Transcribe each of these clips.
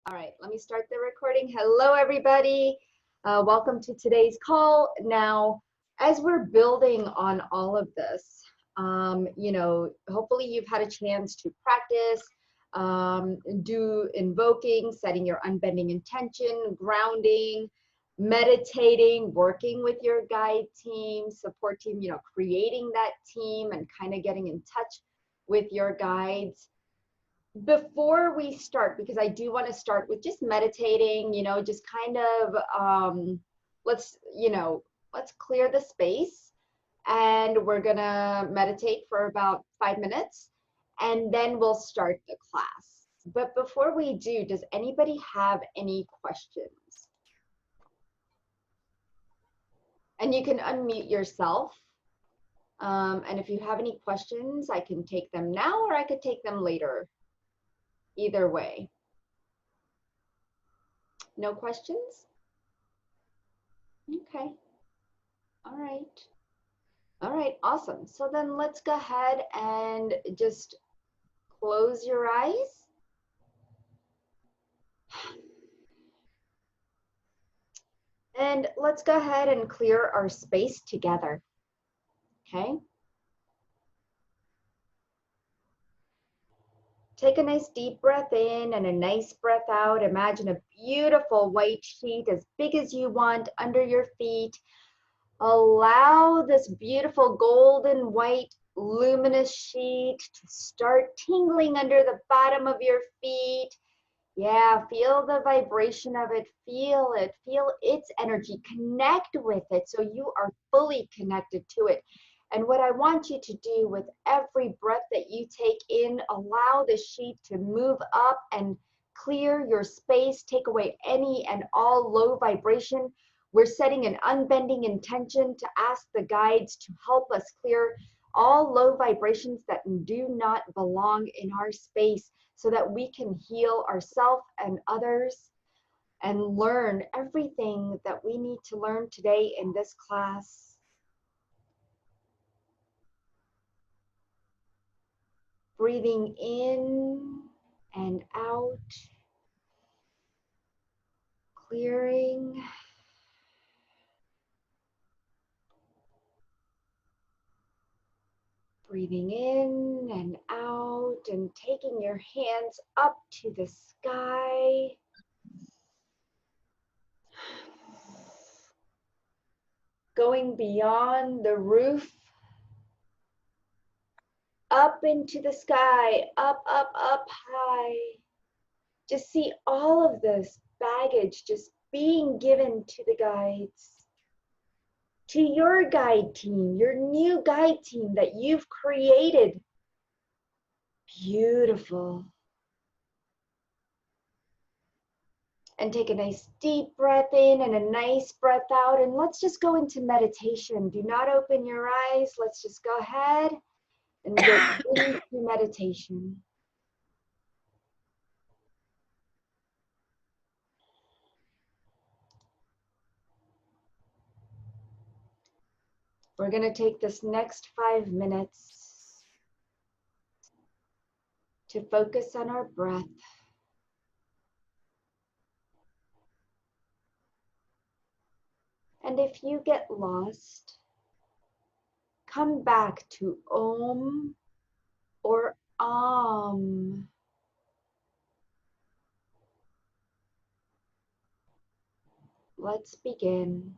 All right, let me start the recording. Hello, everybody. Welcome to today's call. Now, as we're building on all of this, hopefully you've had a chance to practice, do invoking, setting your unbending intention, grounding, meditating, working with your guide team, support team, creating that team and kind of getting in touch with your guides. Before we start, because I do want to start with just meditating, just kind of let's clear the space, and we're gonna meditate for about 5 minutes, and then we'll start the class. But before we do, does anybody have any questions? And you can unmute yourself. And if you have any questions, I can take them now or I could take them later. Either way. No questions? Okay. All right. All right, awesome. So then let's go ahead and just close your eyes. And let's go ahead and clear our space together. Okay. Take a nice deep breath in and a nice breath out. Imagine a beautiful white sheet as big as you want under your feet. Allow this beautiful golden white luminous sheet to start tingling under the bottom of your feet. Yeah, feel the vibration of it, feel its energy, connect with it so you are fully connected to it. And what I want you to do with every breath that you take in, allow the sheet to move up and clear your space, take away any and all low vibration. We're setting an unbending intention to ask the guides to help us clear all low vibrations that do not belong in our space so that we can heal ourselves and others and learn everything that we need to learn today in this class. Breathing in and out, clearing. Breathing in and out and taking your hands up to the sky. Going beyond the roof, up into the sky, up, up, up high. Just see all of this baggage just being given to the guides, to your guide team, your new guide team that you've created. Beautiful. And take a nice deep breath in and a nice breath out. And let's just go into meditation. Do not open your eyes. Let's just go ahead and get into meditation. We're going to take this next 5 minutes to focus on our breath. And if you get lost, come back to Om or Om. Let's begin.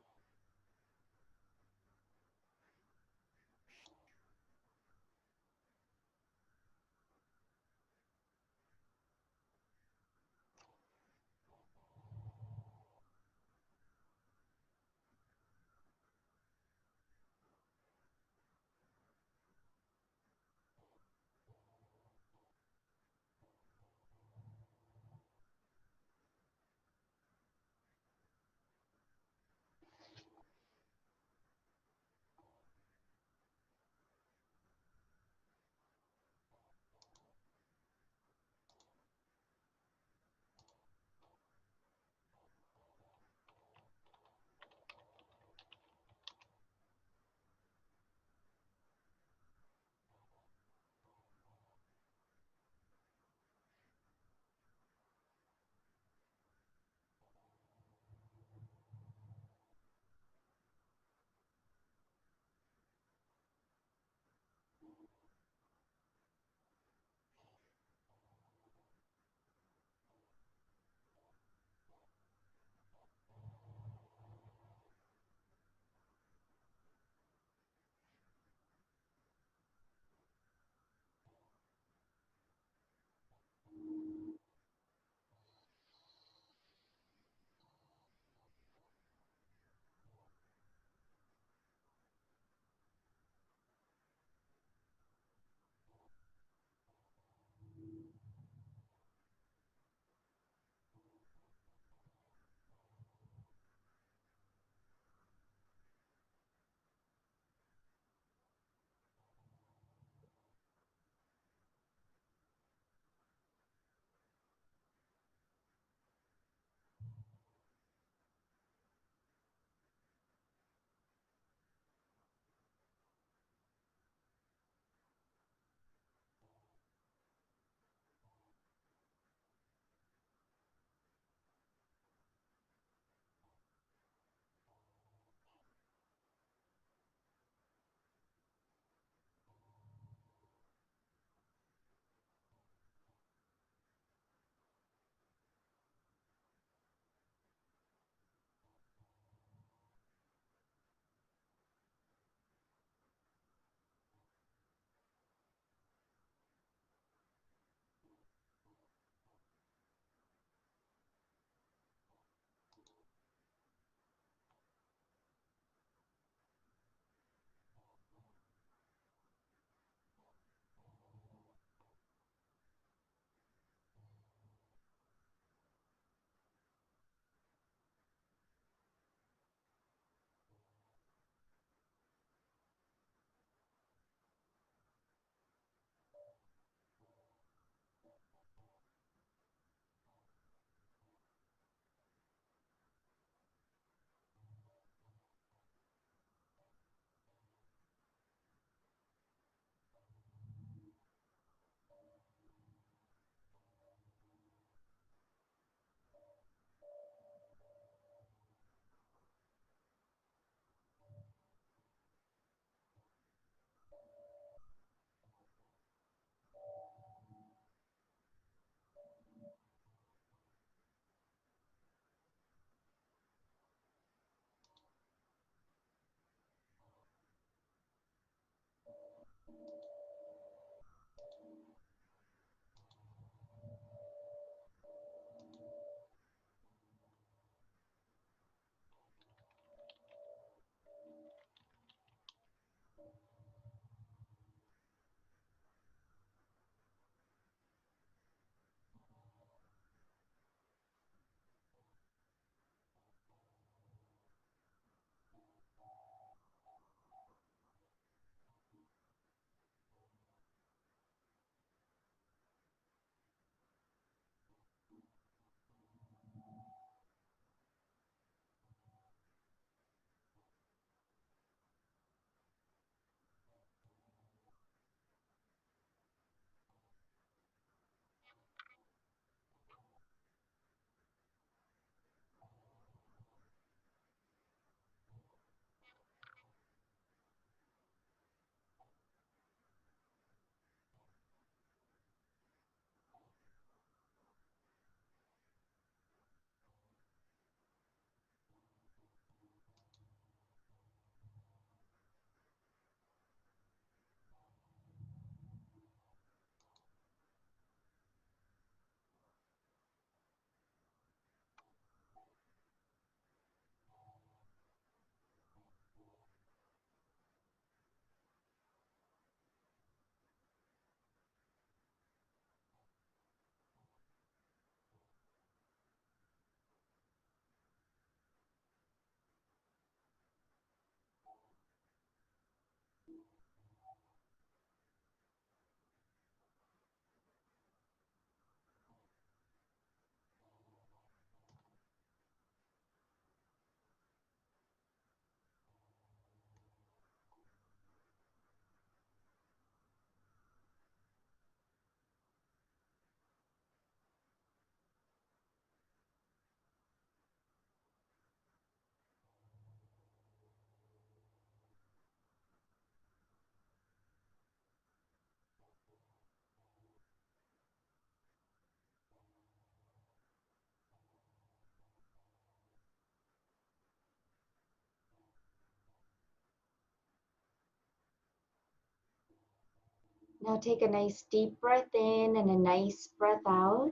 Now take a nice deep breath in and a nice breath out.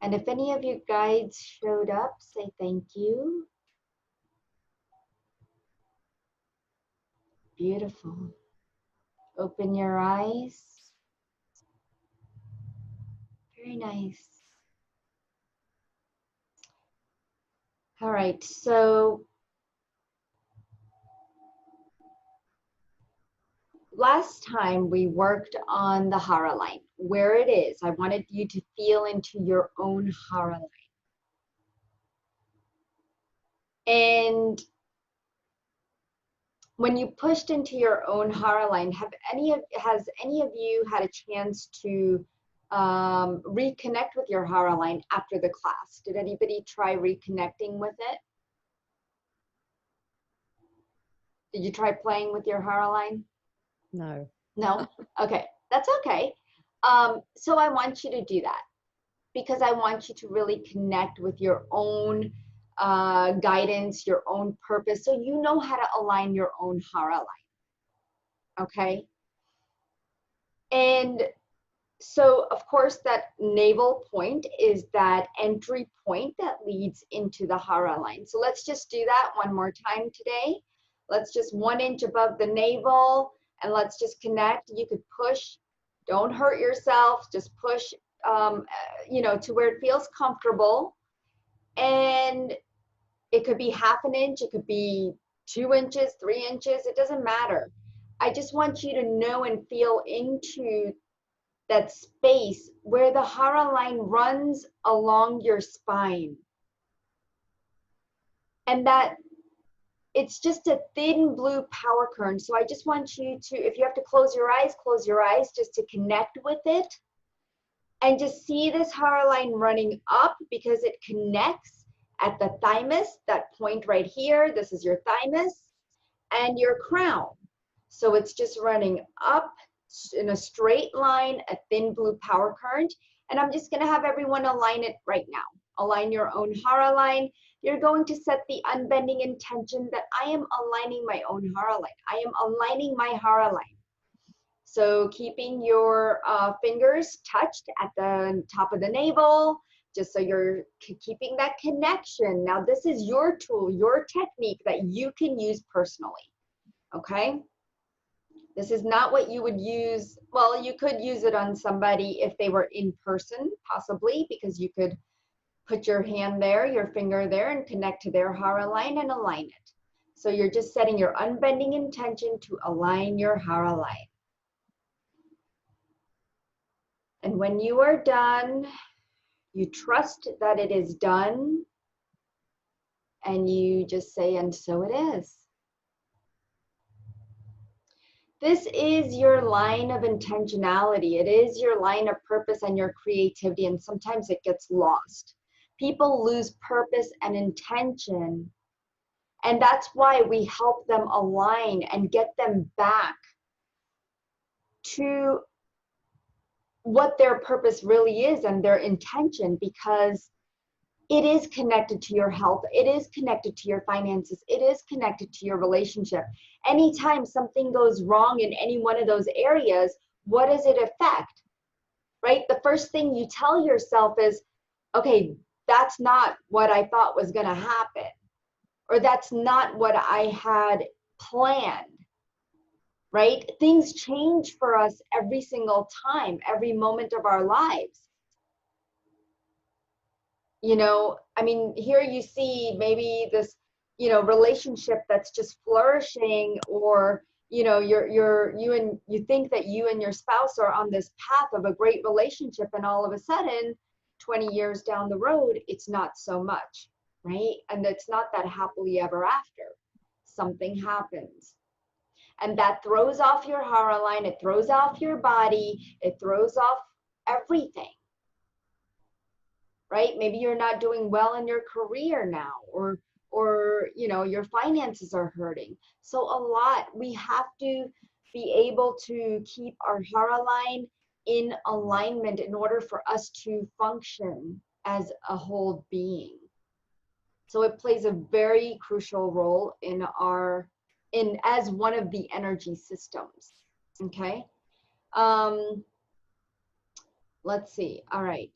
And if any of your guides showed up, say thank you. Beautiful. Open your eyes. Very nice. All right, so last time we worked on the hara line, where it is. I wanted you to feel into your own hara line. And when you pushed into your own hara line, has any of you had a chance to reconnect with your hara line after the class? Did anybody try reconnecting with it? Did you try playing with your hara line? No. No? Okay, that's okay. So I want you to do that because I want you to really connect with your own guidance, your own purpose, so you know how to align your own hara line, okay? And so, of course, that navel point is that entry point that leads into the hara line. So let's just do that one more time today. Let's just 1 inch above the navel, and let's just connect. You could push, don't hurt yourself, just push, to where it feels comfortable. And it could be half an inch, it could be 2 inches, 3 inches, it doesn't matter. I just want you to know and feel into that space where the hara line runs along your spine. And that it's just a thin blue power current. So I just want you to, if you have to close your eyes just to connect with it. And just see this hara line running up because it connects at the thymus, that point right here. This is your thymus and your crown. So it's just running up in a straight line, a thin blue power current. And I'm just gonna have everyone align it right now. Align your own hara line. You're going to set the unbending intention that I am aligning my own hara line. I am aligning my hara line. So keeping your fingers touched at the top of the navel, just so you're keeping that connection. Now this is your tool, your technique that you can use personally, okay? This is not what you would use. Well, you could use it on somebody if they were in person, possibly, because you could put your hand there, your finger there, and connect to their hara line and align it. So you're just setting your unbending intention to align your hara line. And when you are done, you trust that it is done, and you just say, and so it is. This is your line of intentionality. It is your line of purpose and your creativity, and sometimes it gets lost. People lose purpose and intention, and that's why we help them align and get them back to what their purpose really is and their intention, because it is connected to your health. It is connected to your finances. It is connected to your relationship. Anytime something goes wrong in any one of those areas, what does it affect? Right? The first thing you tell yourself is, okay, that's not what I thought was going to happen, or that's not what I had planned. Right? Things change for us every single time, every moment of our lives. I mean, here you see maybe this, relationship that's just flourishing, or, you think that you and your spouse are on this path of a great relationship, and all of a sudden, 20 years down the road, it's not so much, right? And it's not that happily ever after. Something happens. And that throws off your hara line, it throws off your body, it throws off everything. Right? Maybe you're not doing well in your career now, or your finances are hurting. So we have to be able to keep our hara line in alignment in order for us to function as a whole being. So it plays a very crucial role as one of the energy systems. Okay? Um, let's see. All right.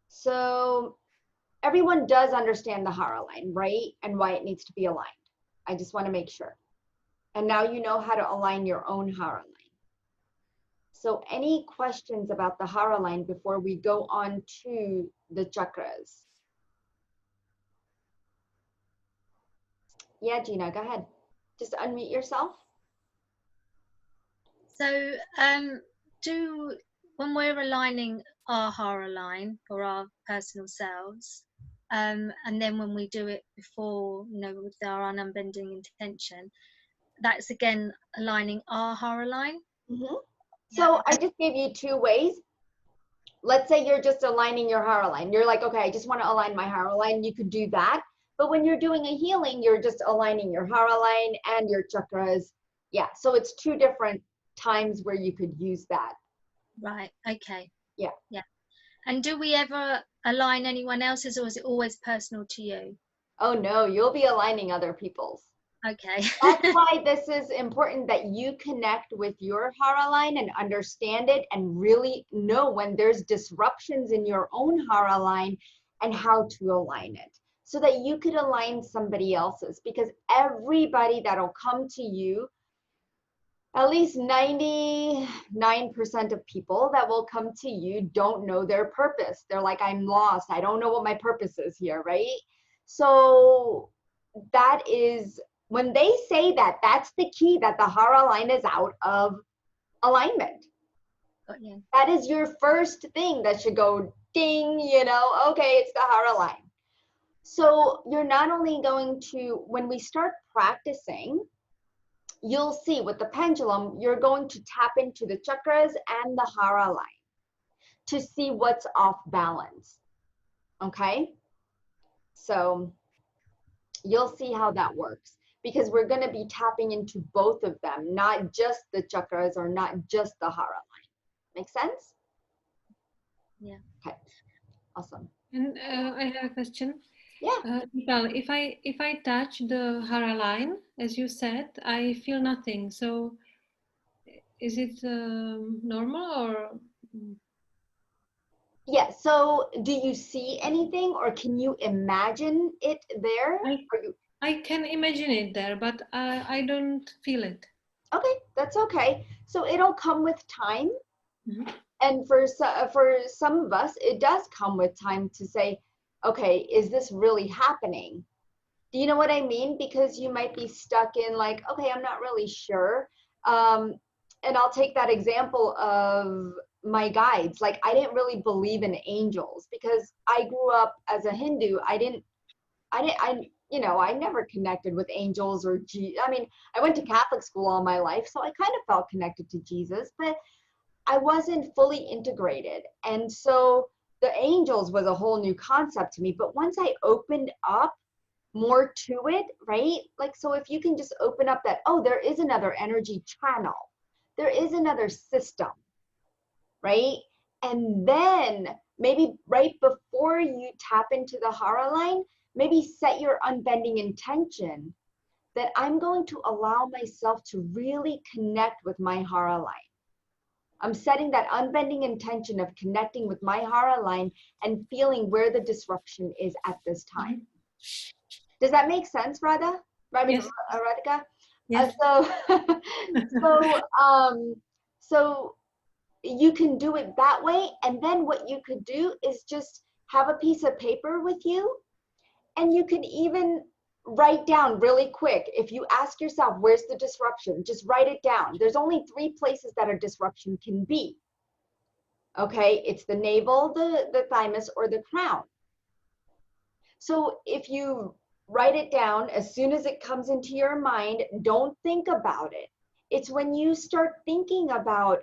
So everyone does understand the hara line, right? And why it needs to be aligned. I just want to make sure. And now you know how to align your own hara line. So any questions about the hara line before we go on to the chakras? Yeah, Gina, go ahead. Just unmute yourself. So when we're aligning our hara line or our personal selves, and then when we do it before, with our unbending intention, that's again aligning our hara line. Mm-hmm. Yeah. So I just gave you 2 ways. Let's say you're just aligning your hara line. You're like, okay, I just want to align my hara line. You could do that. But when you're doing a healing, you're just aligning your hara line and your chakras. Yeah. So it's 2 different times where you could use that. Right. Okay. Yeah. Yeah. And do we ever align anyone else's, or is it always personal to you? Oh no, you'll be aligning other people's. Okay. That's why this is important, that you connect with your hara line and understand it and really know when there's disruptions in your own hara line and how to align it so that you could align somebody else's, because everybody that'll come to you, at least 99% of people that will come to you don't know their purpose. They're like, I'm lost. I don't know what my purpose is here, right? So that is, when they say that, that's the key, that the hara line is out of alignment. Got you. That is your first thing that should go ding, okay, it's the hara line. So you're not only going to, when we start practicing, you'll see with the pendulum, you're going to tap into the chakras and the hara line to see what's off balance. Okay? So you'll see how that works, because we're going to be tapping into both of them, not just the chakras or not just the hara line. Make sense? Yeah. Okay. Awesome. And I have a question. Yeah. Well, if I touch the hara line, as you said, I feel nothing. So is it normal or? Yeah. So do you see anything, or can you imagine it there? I can imagine it there, but I don't feel it. Okay, that's okay. So it'll come with time. Mm-hmm. And for some of us, it does come with time to say, okay, is this really happening? Do you know what I mean? Because you might be stuck in like, okay, I'm not really sure. And I'll take that example of my guides. Like, I didn't really believe in angels because I grew up as a Hindu. I never connected with angels or I mean, I went to Catholic school all my life, so I kind of felt connected to Jesus, but I wasn't fully integrated. And so the angels was a whole new concept to me. But once I opened up more to it, right? Like, so if you can just open up that, oh, there is another energy channel, there is another system, right? And then maybe right before you tap into the hara line, maybe set your unbending intention that I'm going to allow myself to really connect with my hara line. I'm setting that unbending intention of connecting with my hara line and feeling where the disruption is at this time. Does that make sense, Radha? I mean, Yes. Radhika? Yes. So you can do it that way. And then what you could do is just have a piece of paper with you, and you can even write down really quick. If you ask yourself, where's the disruption? Just write it down. There's only 3 places that a disruption can be. Okay, it's the navel, the thymus, or the crown. So if you write it down, as soon as it comes into your mind, don't think about it. It's when you start thinking about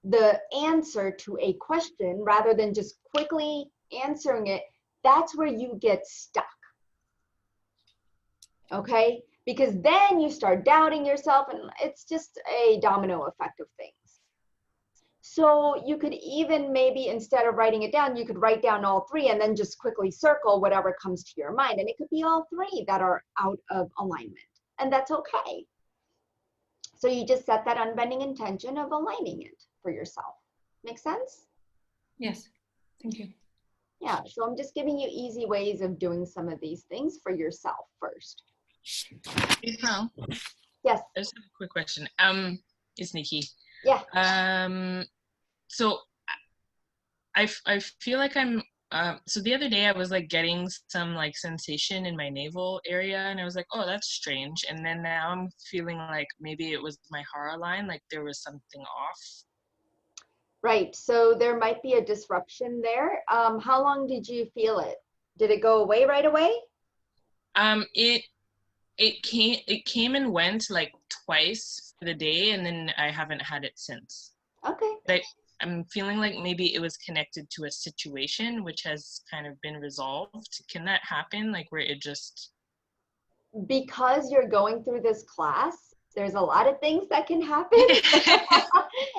the answer to a question rather than just quickly answering it, that's where you get stuck. Okay? Because then you start doubting yourself, and it's just a domino effect of things. So you could even maybe, instead of writing it down, you could write down all 3 and then just quickly circle whatever comes to your mind. And it could be all 3 that are out of alignment. And that's okay. So you just set that unbending intention of aligning it. for yourself. Make sense? Yes, thank you. Yeah, so I'm just giving you easy ways of doing some of these things for yourself first. Hey, Pearl, Yes. I just have a quick question. It's Nikki. Yeah. So I feel like I'm so the other day I was like getting some like sensation in my navel area, and I was like, oh, that's strange. And then now I'm feeling like maybe it was my hara line, like there was something off. Right. So there might be a disruption there. How long did you feel it? Did it go away right away? It came and went like twice for the day, and then I haven't had it since. Okay. I'm feeling like maybe it was connected to a situation which has kind of been resolved. Can that happen? Like where it just... Because you're going through this class, there's a lot of things that can happen.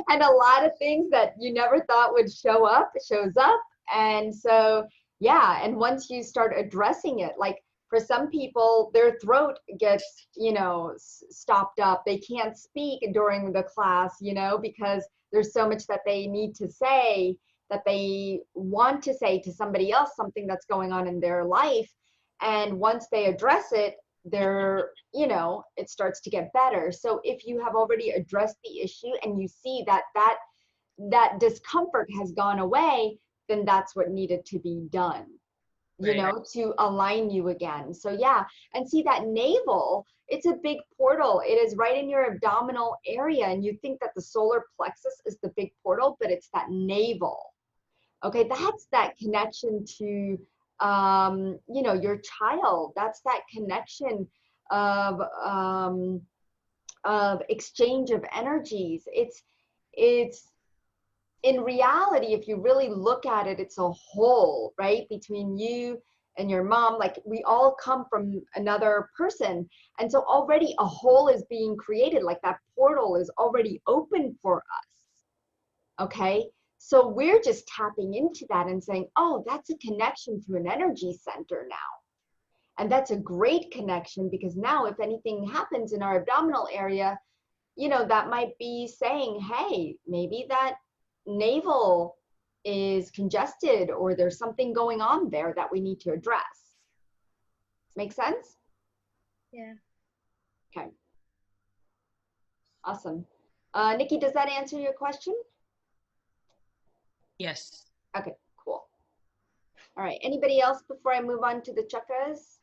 And a lot of things that you never thought would show up, shows up. And so, yeah, and once you start addressing it, like for some people, their throat gets, stopped up. They can't speak during the class, because there's so much that they need to say, that they want to say to somebody else, something that's going on in their life. And once they address it, it starts to get better. So if you have already addressed the issue and you see that discomfort has gone away, then that's what needed to be done, Right. to align you again. So yeah, and see that navel, it's a big portal. It is right in your abdominal area, and you think that the solar plexus is the big portal, but it's that navel. Okay, that's that connection to your child. That's that connection of exchange of energies. It's in reality, if you really look at it, it's a whole, right, between you and your mom. Like, we all come from another person, and so already a whole is being created. Like, that portal is already open for us. Okay, so we're just tapping into that and saying, oh, that's a connection to an energy center now. And that's a great connection, because now if anything happens in our abdominal area, that might be saying, hey, maybe that navel is congested, or there's something going on there that we need to address. Make sense? Yeah. Okay. Awesome. Nikki, does that answer your question? Yes. Okay, cool. All right, anybody else before I move on to the chakras?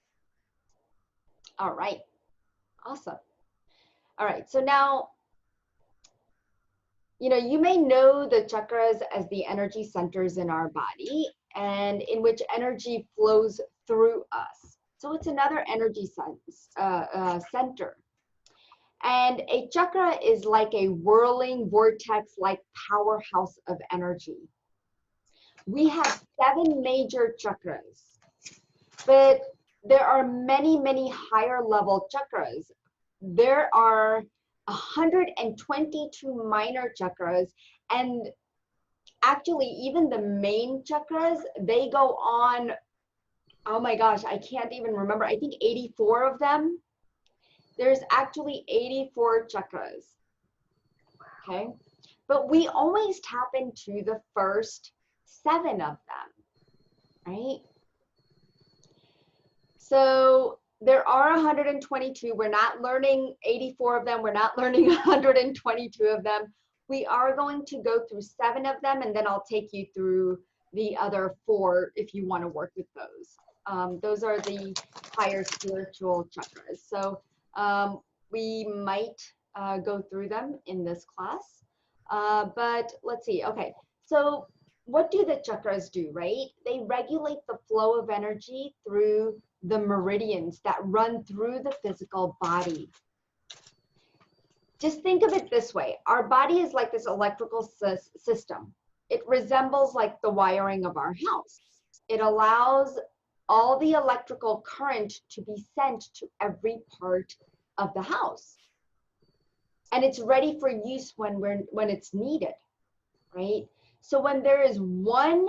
All right, awesome. All right, so now, you may know the chakras as the energy centers in our body, and in which energy flows through us. So it's another energy center. And a chakra is like a whirling vortex-like powerhouse of energy. We have 7 major chakras, but there are many, many higher level chakras. There are 122 minor chakras, and actually even the main chakras, they go on, oh my gosh, I can't even remember, I think 84 of them. There's actually 84 chakras, okay? But we always tap into the first 7 of them, right? So there are 122. We're not learning 84 of them. We're not learning 122 of them. We are going to go through 7 of them, and then I'll take you through the other 4 if you want to work with those. Those are the higher spiritual chakras. So we might go through them in this class. But let's see. Okay, so what do the chakras do, right? They regulate the flow of energy through the meridians that run through the physical body. Just think of it this way. Our body is like this electrical system. It resembles like the wiring of our house. It allows all the electrical current to be sent to every part of the house. And it's ready for use when it's needed, right? So when there is one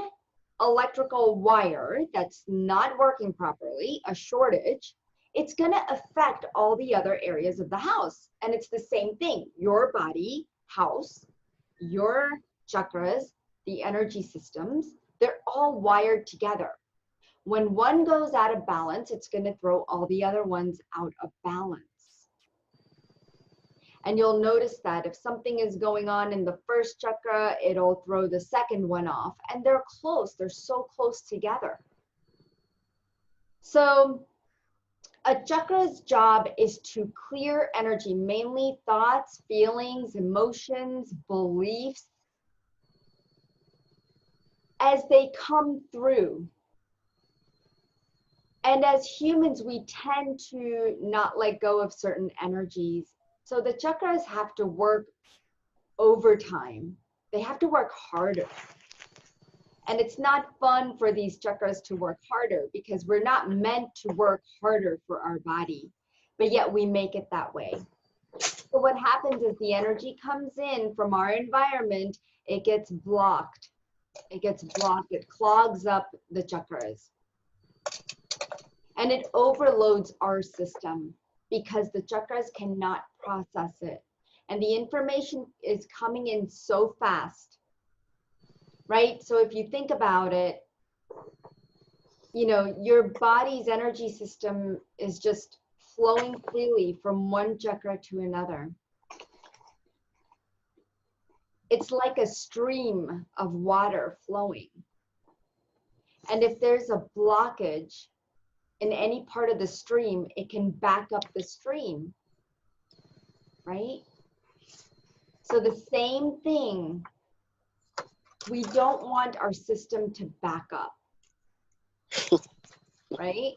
electrical wire that's not working properly, a shortage, it's going to affect all the other areas of the house. And it's the same thing. Your body, house, your chakras, the energy systems, they're all wired together. When one goes out of balance, it's going to throw all the other ones out of balance. And you'll notice that if something is going on in the first chakra, it'll throw the second one off. And they're close. They're so close together. So a chakra's job is to clear energy, mainly thoughts, feelings, emotions, beliefs, as they come through. And as humans, we tend to not let go of certain energies. So the chakras have to work overtime. They have to work harder. And it's not fun for these chakras to work harder because we're not meant to work harder for our body, but yet we make it that way. So what happens is the energy comes in from our environment, it gets blocked. It gets blocked, it clogs up the chakras. And it overloads our system because the chakras cannot process it. And the information is coming in so fast, right? So if you think about it, you know, your body's energy system is just flowing freely from one chakra to another. It's like a stream of water flowing. And if there's a blockage in any part of the stream, it can back up the stream, right? So the same thing, we don't want our system to back up, right?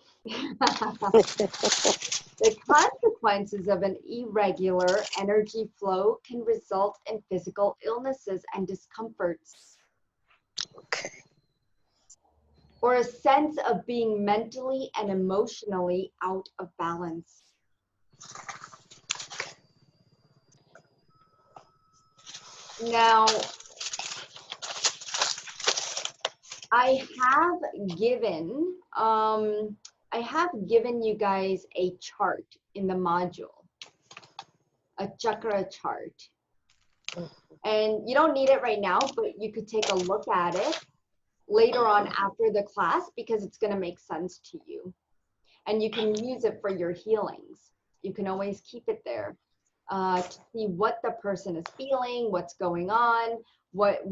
The consequences of an irregular energy flow can result in physical illnesses and discomforts. Okay. Or a sense of being mentally and emotionally out of balance. Now, I have given you guys a chart in the module, a chakra chart. And you don't need it right now, but you could take a look at it later on after the class because it's going to make sense to you. And you can use it for your healings. You can always keep it there to see what the person is feeling, what's going on, what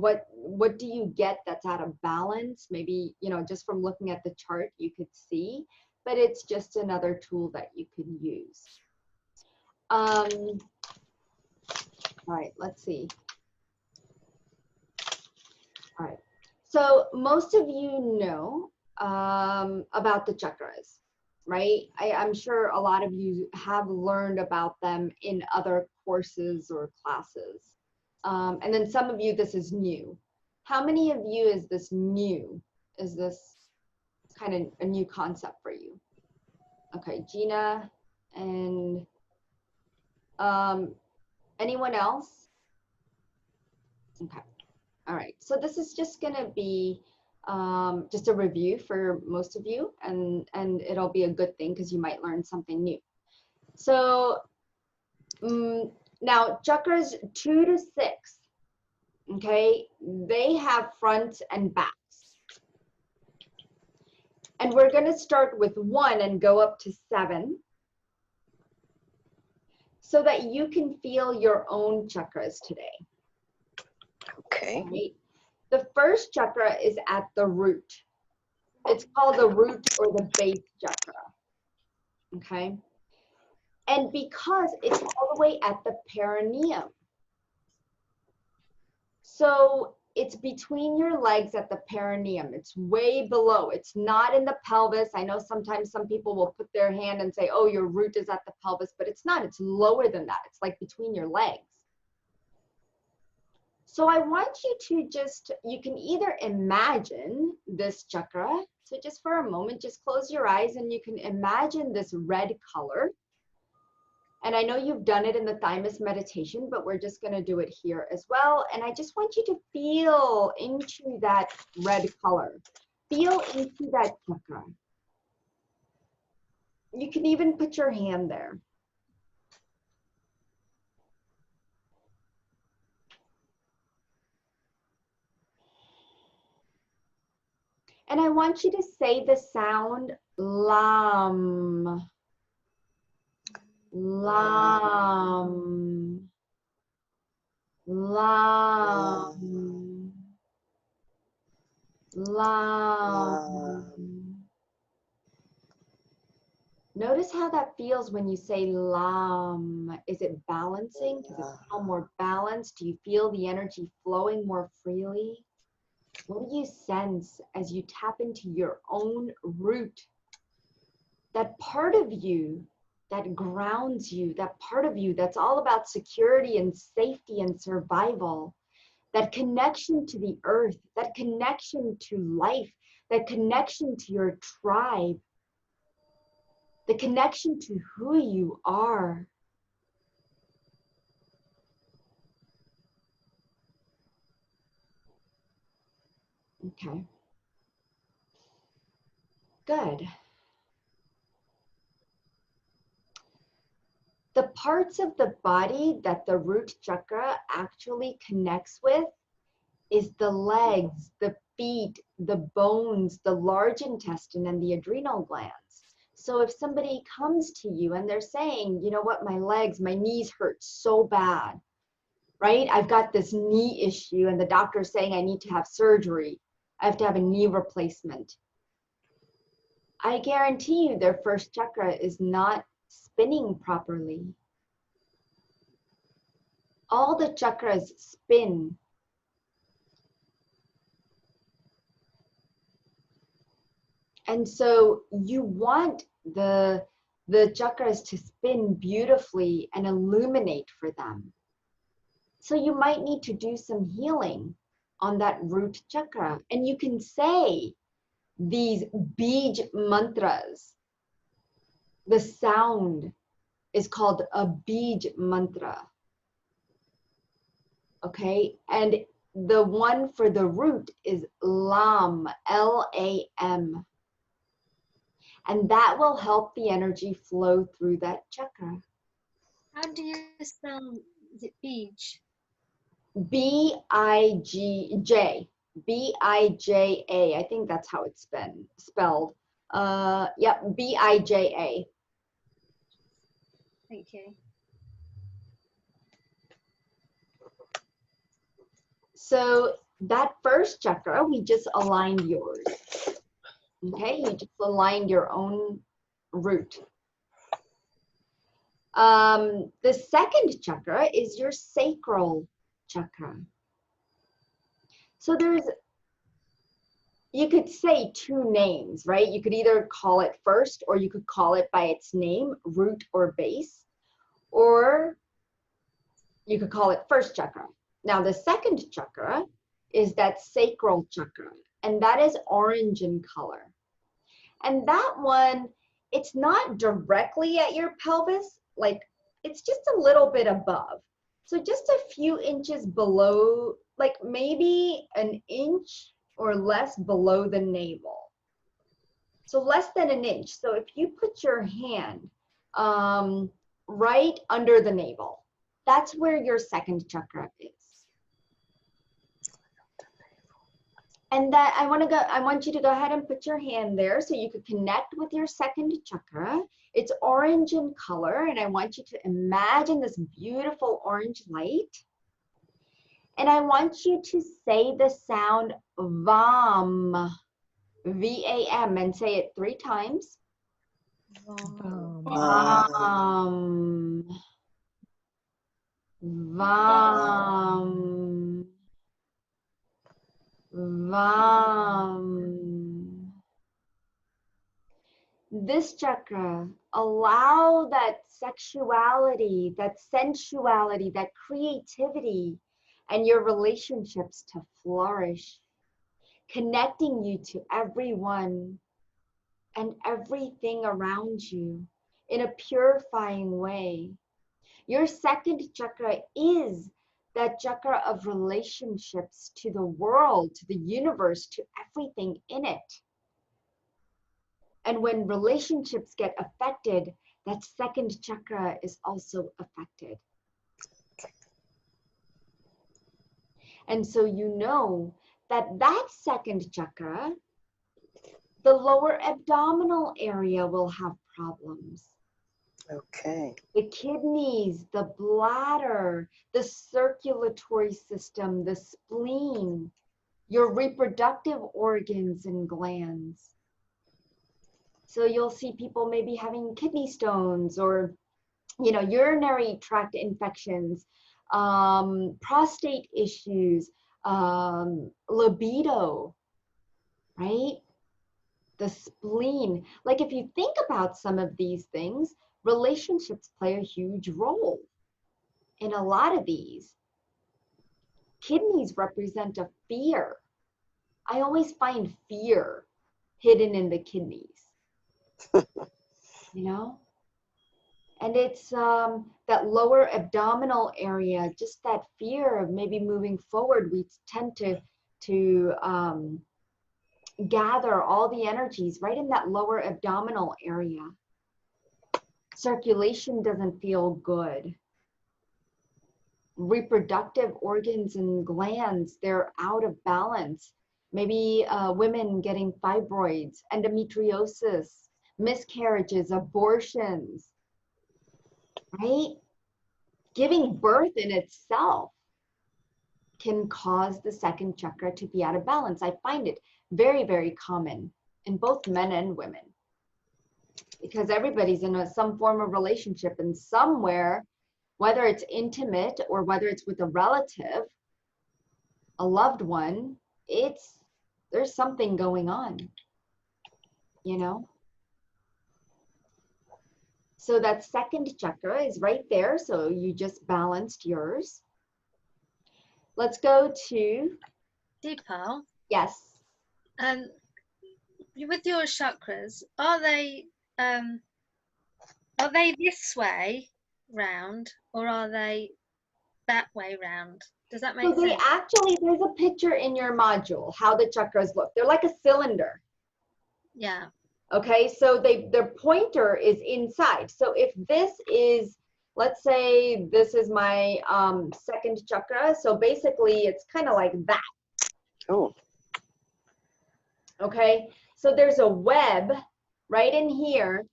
do you get that's out of balance. Maybe, you know, just from looking at the chart you could see, but it's just another tool that you can use. All right, let's see. All right, so most of you know about the chakras, right? I'm sure a lot of you have learned about them in other courses or classes. And then some of you, this is new. How many of you is this new? Is this kind of a new concept for you? Okay, Gina and anyone else? Okay. All right, so this is just gonna be just a review for most of you, and it'll be a good thing because you might learn something new. So now chakras 2 to 6, okay, they have fronts and backs. And we're gonna start with 1 and go up to 7 so that you can feel your own chakras today. Okay. Right? The first chakra is at the root. It's called the root or the base chakra. Okay? And because it's all the way at the perineum. So it's between your legs at the perineum. It's way below. It's not in the pelvis. I know sometimes some people will put their hand and say, oh, your root is at the pelvis, but it's not. It's lower than that. It's like between your legs. So I want you to just, you can either imagine this chakra. So just for a moment, just close your eyes and you can imagine this red color. And I know you've done it in the thymus meditation, but we're just going to do it here as well. And I just want you to feel into that red color. Feel into that chakra. You can even put your hand there. And I want you to say the sound lam, lam, lam, lam. Notice how that feels when you say lam. Is it balancing? Does it feel more balanced? Do you feel the energy flowing more freely? What do you sense as you tap into your own root? That part of you that grounds you, that part of you that's all about security and safety and survival, that connection to the earth, that connection to life, that connection to your tribe, the connection to who you are. Okay. Good. The parts of the body that the root chakra actually connects with is the legs, the feet, the bones, the large intestine, and the adrenal glands. So if somebody comes to you and they're saying, you know what, my legs, my knees hurt so bad, right? I've got this knee issue and the doctor's saying I need to have surgery. I have to have a knee replacement. I guarantee you their first chakra is not spinning properly. All the chakras spin. And so you want the chakras to spin beautifully and illuminate for them. So you might need to do some healing on that root chakra. And you can say these bij mantras. The sound is called a bij mantra. Okay, and the one for the root is lam, L-A-M. And that will help the energy flow through that chakra. How do you spell, is it beach? B-I-G-J. B-I-J-A. I think that's how it's been spelled. Yep, B-I-J-A. Thank you. So that first chakra, we just aligned yours. Okay, you just aligned your own root. The second chakra is your sacral chakra. So you could say two names, right? You could either call it first or you could call it by its name, root or base, or you could call it first chakra. Now the second chakra is that sacral chakra, and that is orange in color. And that one, it's not directly at your pelvis, like it's just a little bit above. So just a few inches below, like maybe an inch or less below the navel. So less than an inch. So if you put your hand right under the navel, that's where your second chakra is. And that I want you to go ahead and put your hand there so you could connect with your second chakra. It's orange in color, and I want you to imagine this beautiful orange light. And I want you to say the sound VAM, V-A-M, and say it 3 times. VAM, VAM, VAM. This chakra, allow that sexuality, that sensuality, that creativity, and your relationships to flourish, connecting you to everyone and everything around you in a purifying way. Your second chakra is that chakra of relationships to the world, to the universe, to everything in it. And when relationships get affected, that second chakra is also affected. And so you know that that second chakra The lower abdominal area will have problems. Okay. The kidneys, the bladder, the circulatory system, the spleen, your reproductive organs and glands. So you'll see people maybe having kidney stones or, you know, urinary tract infections, prostate issues, libido, right? The spleen. Like if you think about some of these things, relationships play a huge role in a lot of these. Kidneys represent a fear. I always find fear hidden in the kidneys, you know? And it's that lower abdominal area, just that fear of maybe moving forward. We tend to gather all the energies right in that lower abdominal area. Circulation doesn't feel good. Reproductive organs and glands, they're out of balance. Maybe women getting fibroids, endometriosis, miscarriages, abortions, right? Giving birth in itself can cause the second chakra to be out of balance. I find it very, very common in both men and women, because everybody's in some form of relationship, and somewhere, whether it's intimate or whether it's with a relative, a loved one, there's something going on, you know? So that second chakra is right there. So you just balanced yours. Let's go to, Deepal, yes. With your chakras, are they this way round, or are they that way round? Does that make So they sense? actually, there's a picture in your module, how the chakras look. They're like a cylinder. Yeah. Okay, so their pointer is inside. So if this is, let's say this is my second chakra. So basically it's kind of like that. Oh. Okay, so there's a web right in here.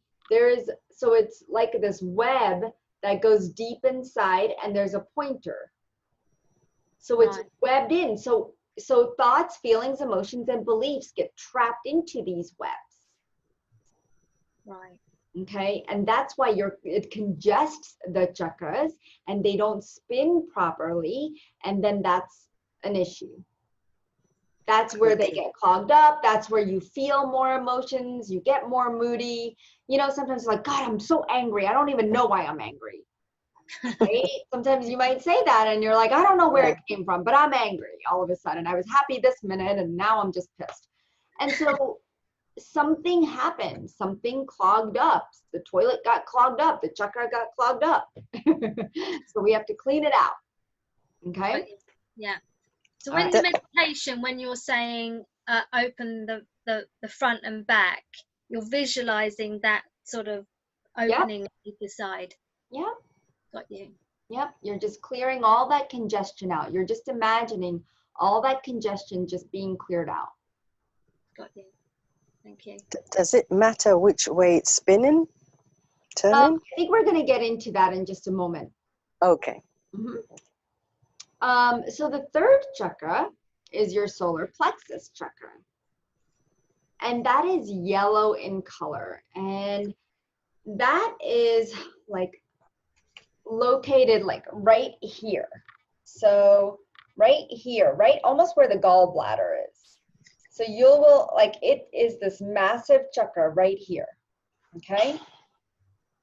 So it's like this web that goes deep inside, and there's a pointer. So it's Right. webbed in. So thoughts, feelings, emotions, and beliefs get trapped into these webs. Right. Okay, and that's why it congests the chakras and they don't spin properly, and then that's an issue. That's where they get clogged up. That's where you feel more emotions, you get more moody. You know, sometimes it's like, God, I'm so angry. I don't even know why I'm angry. Right? Sometimes you might say that and you're like, I don't know where it came from, but I'm angry all of a sudden. I was happy this minute and now I'm just pissed. And so something happened, something clogged up. The toilet got clogged up, the chakra got clogged up. So we have to clean it out. Okay? Yeah. So when the meditation, when you're saying open the front and back, you're visualizing that sort of opening either side. Yeah. Got you. Yep. You're just clearing all that congestion out. You're just imagining all that congestion just being cleared out. Got you. Thank you. Does it matter which way it's spinning? Turning? I think we're going to get into that in just a moment. Okay. Mm-hmm. So the third chakra is your solar plexus chakra. And that is yellow in color. And that is like located like right here. So right here, right almost where the gallbladder is. So it is this massive chakra right here. Okay.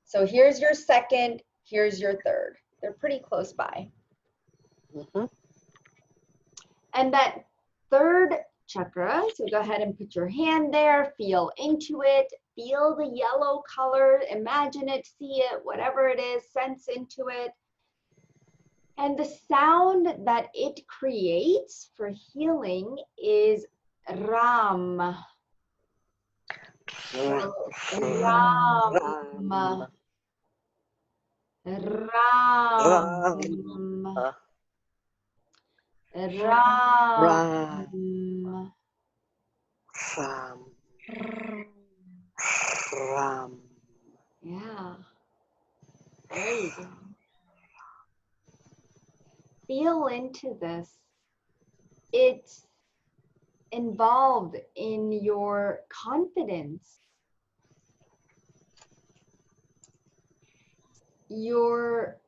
So here's your second, here's your third. They're pretty close by. Mm-hmm. And that third chakra, so go ahead and put your hand there, feel into it, feel the yellow color, imagine it, see it, whatever it is, sense into it. And the sound that it creates for healing is Ram. So, Ram. Ram. Ram. Ram. Yeah. Very good. Feel into this. It's involved in your confidence, your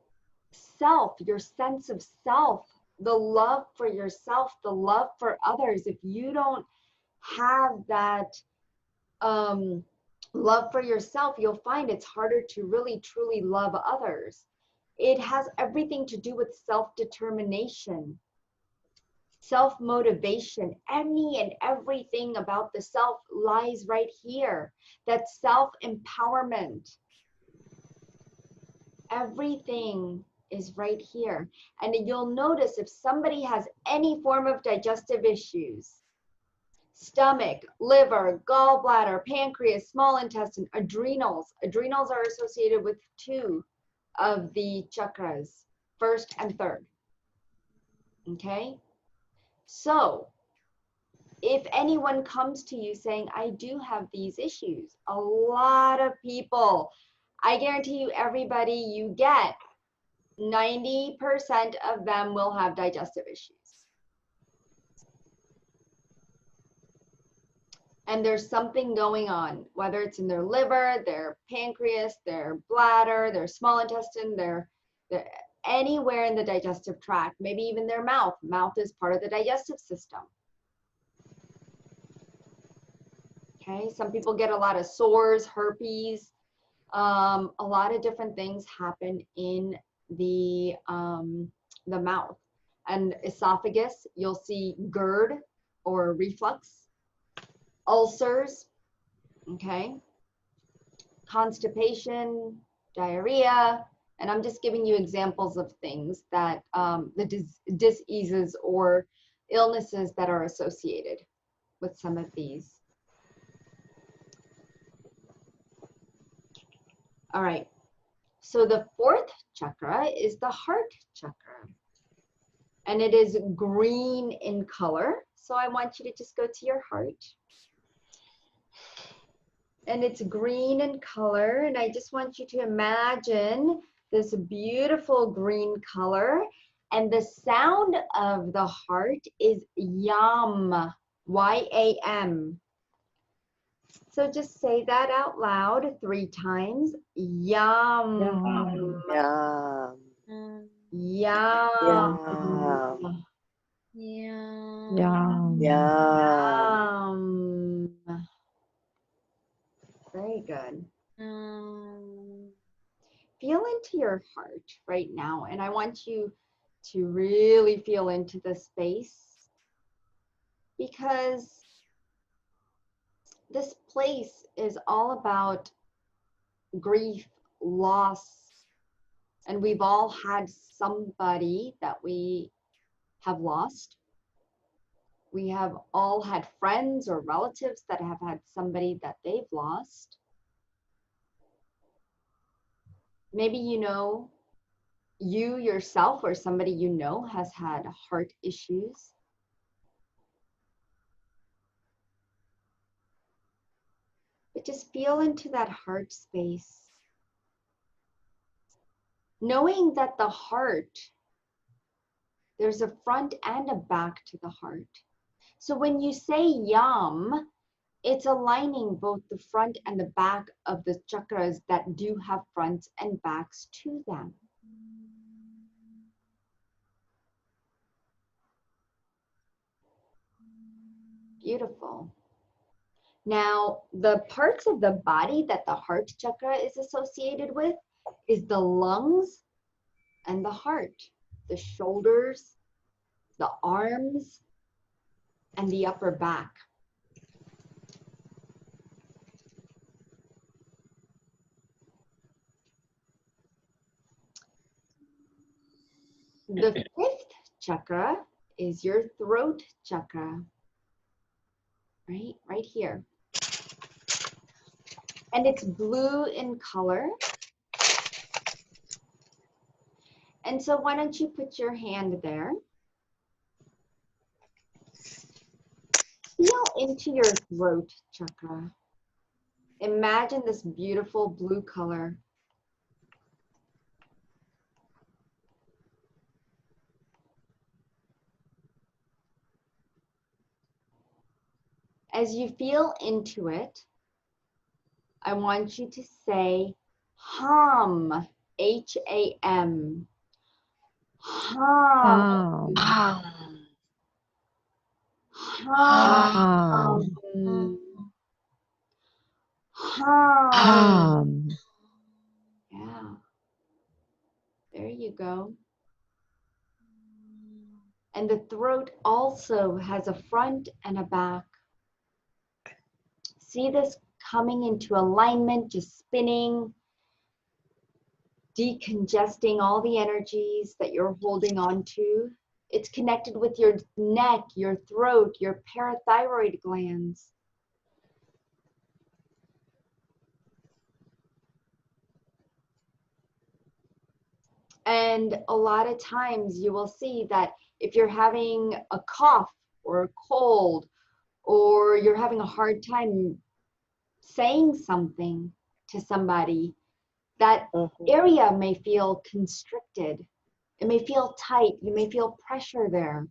self, your sense of self, the love for yourself, the love for others. If you don't have that love for yourself, you'll find it's harder to really truly love others. It has everything to do with self-determination, self-motivation. Any and everything about the self lies right here. That self-empowerment. Everything is right here. And you'll notice if somebody has any form of digestive issues, stomach, liver, gallbladder, pancreas, small intestine, adrenals. Adrenals are associated with 2 of the chakras, first and third. Okay? So, if anyone comes to you saying, I do have these issues, a lot of people, I guarantee you, everybody you get, 90% of them will have digestive issues. And there's something going on, whether it's in their liver, their pancreas, their bladder, their small intestine, their anywhere in the digestive tract, maybe even their mouth. Mouth is part of the digestive system. Okay, some people get a lot of sores, herpes, a lot of different things happen in the mouth. And esophagus, you'll see GERD or reflux, ulcers, okay, constipation, diarrhea, and I'm just giving you examples of things that the diseases or illnesses that are associated with some of these. All right, so the 4th chakra is the heart chakra, and it is green in color. So I want you to just go to your heart. And it's green in color, and I just want you to imagine this beautiful green color, and the sound of the heart is yam, Y-A-M. So just say that out loud 3 times. Yam. Yam. Yam. Yam. Yeah. Yam. Very good. Feel into your heart right now, and I want you to really feel into the space, because this place is all about grief, loss, and we've all had somebody that we have lost. We have all had friends or relatives that have had somebody that they've lost. Maybe you know you yourself or somebody you know has had heart issues. But just feel into that heart space. Knowing that the heart, there's a front and a back to the heart. So when you say yam, it's aligning both the front and the back of the chakras that do have fronts and backs to them. Beautiful. Now, the parts of the body that the heart chakra is associated with is the lungs and the heart, the shoulders, the arms, and the upper back. The 5th chakra is your throat chakra, right here. And it's blue in color. And so why don't you put your hand there? Feel into your throat chakra. Imagine this beautiful blue color. As you feel into it, I want you to say hum, H-A-M. Hum. Hum. Hum. Yeah. There you go. And the throat also has a front and a back. See this coming into alignment, just spinning, decongesting all the energies that you're holding on to. It's connected with your neck, your throat, your parathyroid glands. And a lot of times you will see that if you're having a cough or a cold, or you're having a hard time saying something to somebody, that area may feel constricted. It may feel tight. You may feel pressure there.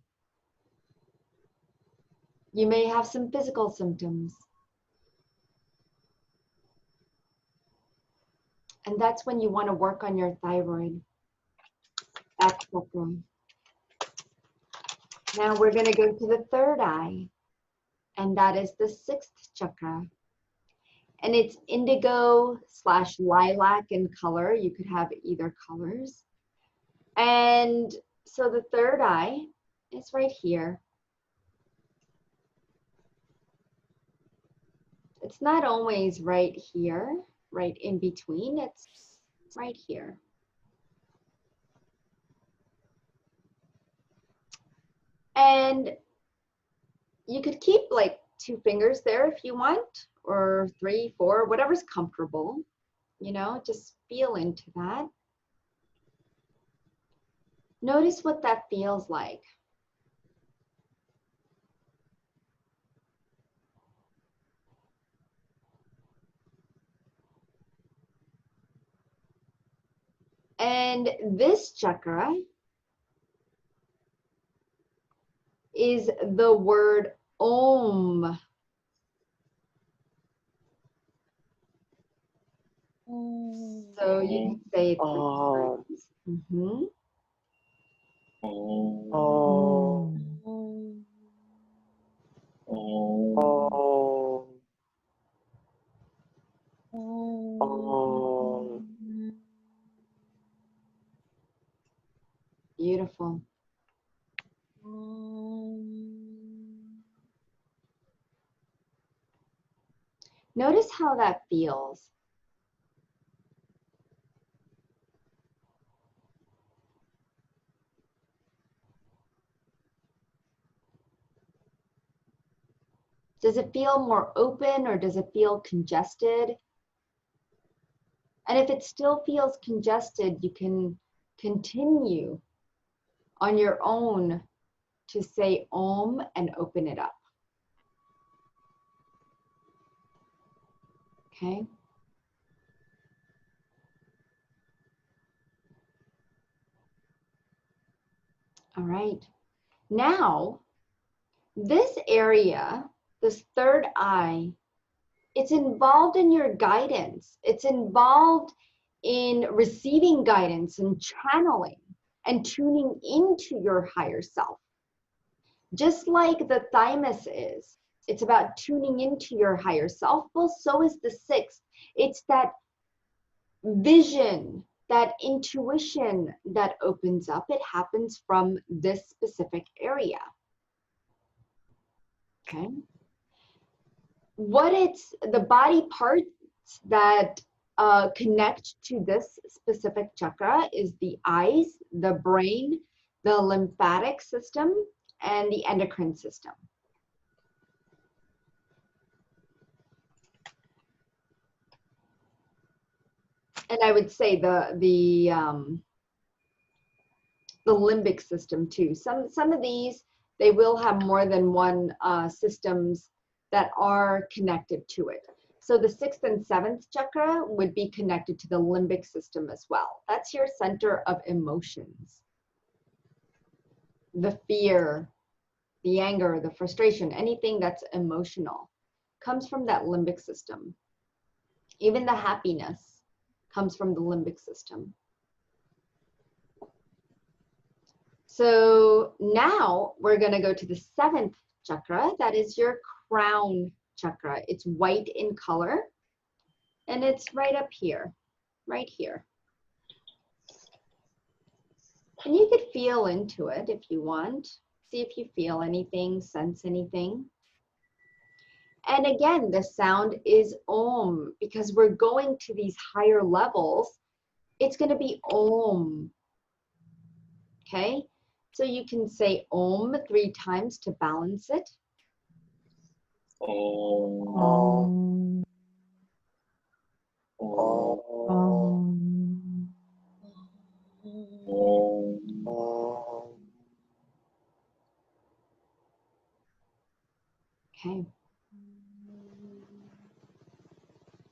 You may have some physical symptoms. And that's when you want to work on your thyroid. That's chakra. Now we're going to go to the third eye, and that is the sixth chakra. And it's indigo/lilac in color. You could have either colors. And so the third eye is right here. It's not always right here, right in between. It's right here. And you could keep like 2 fingers there if you want, or 3, 4, whatever's comfortable. You know, just feel into that. Notice what that feels like. And this chakra is the word Om. So you can say it 3 times. Mm-hmm. Beautiful. Notice how that feels. Does it feel more open or does it feel congested? And if it still feels congested, you can continue on your own to say Om and open it up. Okay? All right. Now, this area, this third eye, it's involved in your guidance. It's involved in receiving guidance and channeling and tuning into your higher self. Just like the thymus is, it's about tuning into your higher self. Well, so is the sixth. It's that vision, that intuition that opens up. It happens from this specific area. Okay. What it's the body parts that connect to this specific chakra is the eyes, the brain, the lymphatic system, and the endocrine system. And I would say the limbic system too. Some of these, they will have more than one systems that are connected to it. So the 6th and 7th chakra would be connected to the limbic system as well. That's your center of emotions. The fear, the anger, the frustration, anything that's emotional comes from that limbic system. Even the happiness comes from the limbic system. So now we're going to go to the 7th chakra. That is your crown chakra. It's white in color, and it's right up here, right here. And you could feel into it if you want. See if you feel anything, sense anything. And again, the sound is Om, because we're going to these higher levels. It's going to be Om. Okay? So you can say Om 3 times to balance it. Om. Om. Om. Okay.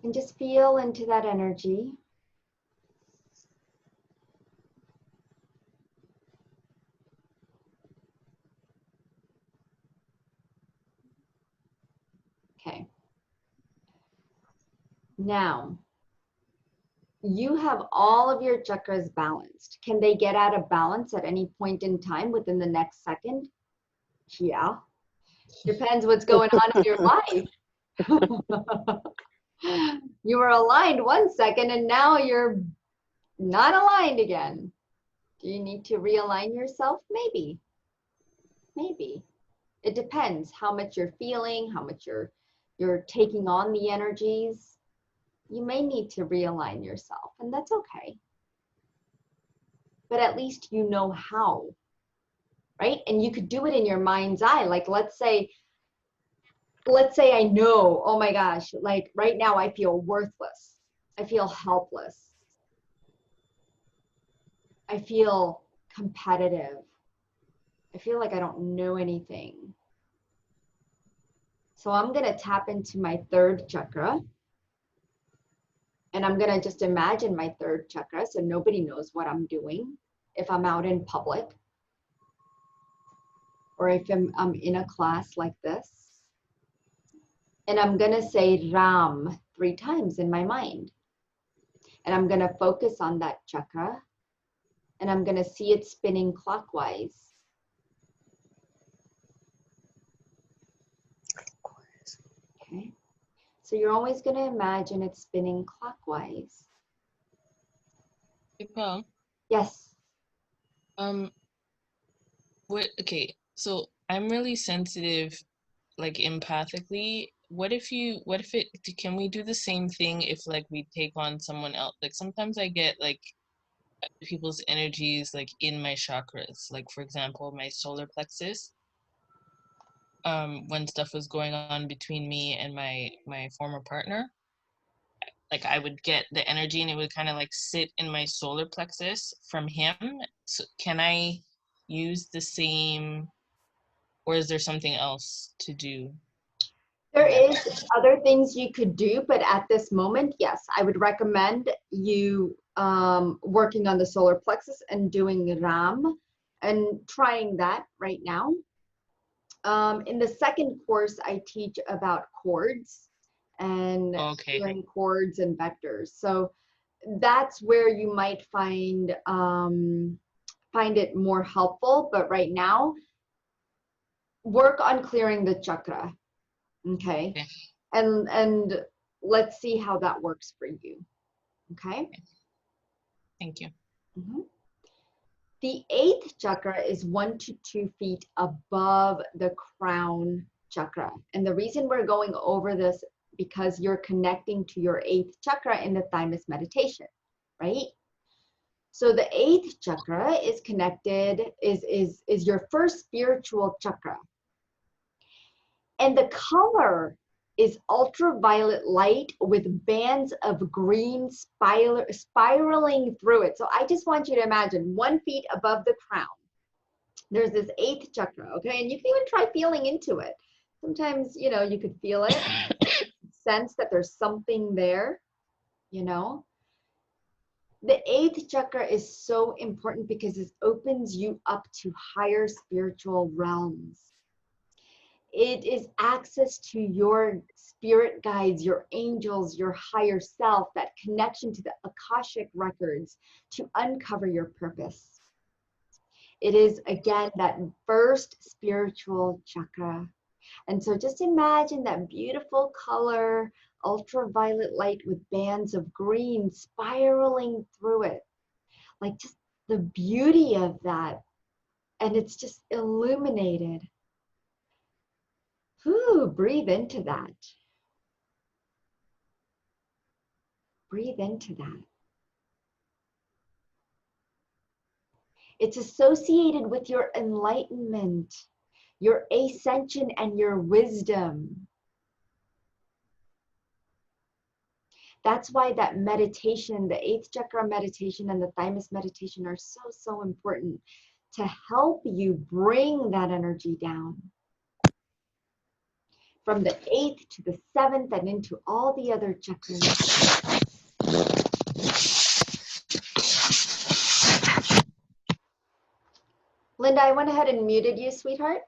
And just feel into that energy. Okay. Now, you have all of your chakras balanced. Can they get out of balance at any point in time within the next second? Yeah. Depends what's going on in your life. You were aligned 1 second and now you're not aligned again. Do you need to realign yourself? Maybe. Maybe. It depends how much you're feeling, how much you're taking on the energies. You may need to realign yourself, and that's okay. But at least you know how, right? And you could do it in your mind's eye. Like, let's say I know, oh my gosh, like right now I feel worthless. I feel helpless. I feel competitive. I feel like I don't know anything. So I'm going to tap into my 3rd chakra. And I'm going to just imagine my 3rd chakra so nobody knows what I'm doing if I'm out in public or if I'm in a class like this. And I'm going to say Ram 3 times in my mind. And I'm going to focus on that chakra. And I'm going to see it spinning clockwise. Okay. So you're always going to imagine it spinning clockwise. Hey, Pam. Yes. Okay, so I'm really sensitive, like empathically. What if can we do the same thing if like we take on someone else? Like sometimes I get like people's energies like in my chakras. Like for example, my solar plexus. When stuff was going on between me and my former partner, like I would get the energy and it would kind of like sit in my solar plexus from him. So can I use the same, or is there something else to do? There is other things you could do, but at this moment, yes, I would recommend you working on the solar plexus and doing Ram and trying that right now. In the 2nd course, I teach about chords and hearing chords and vectors. So that's where you might find it more helpful. But right now, work on clearing the chakra. Okay. And let's see how that works for you. Okay. Thank you. Mm-hmm. The 8th chakra is 1 to 2 feet above the crown chakra. And the reason we're going over this because you're connecting to your 8th chakra in the thymus meditation, right? So the 8th chakra is connected, is your first spiritual chakra. And the color is ultraviolet light with bands of green spiraling through it. So I just want you to imagine 1 feet above the crown. There's this 8th chakra, okay? And you can even try feeling into it. Sometimes, you know, you could feel it, sense that there's something there, you know. The eighth chakra is so important because it opens you up to higher spiritual realms. It is access to your spirit guides, your angels, your higher self, that connection to the Akashic records to uncover your purpose. It is, again, that first spiritual chakra. And so just imagine that beautiful color, ultraviolet light with bands of green spiraling through it. Like just the beauty of that. And it's just illuminated. Whew, breathe into that. Breathe into that. It's associated with your enlightenment, your ascension, and your wisdom. That's why that meditation, the eighth chakra meditation and the thymus meditation are so, so important to help you bring that energy down. From the eighth to the seventh and into all the other chakras. Linda, I went ahead and muted you, sweetheart.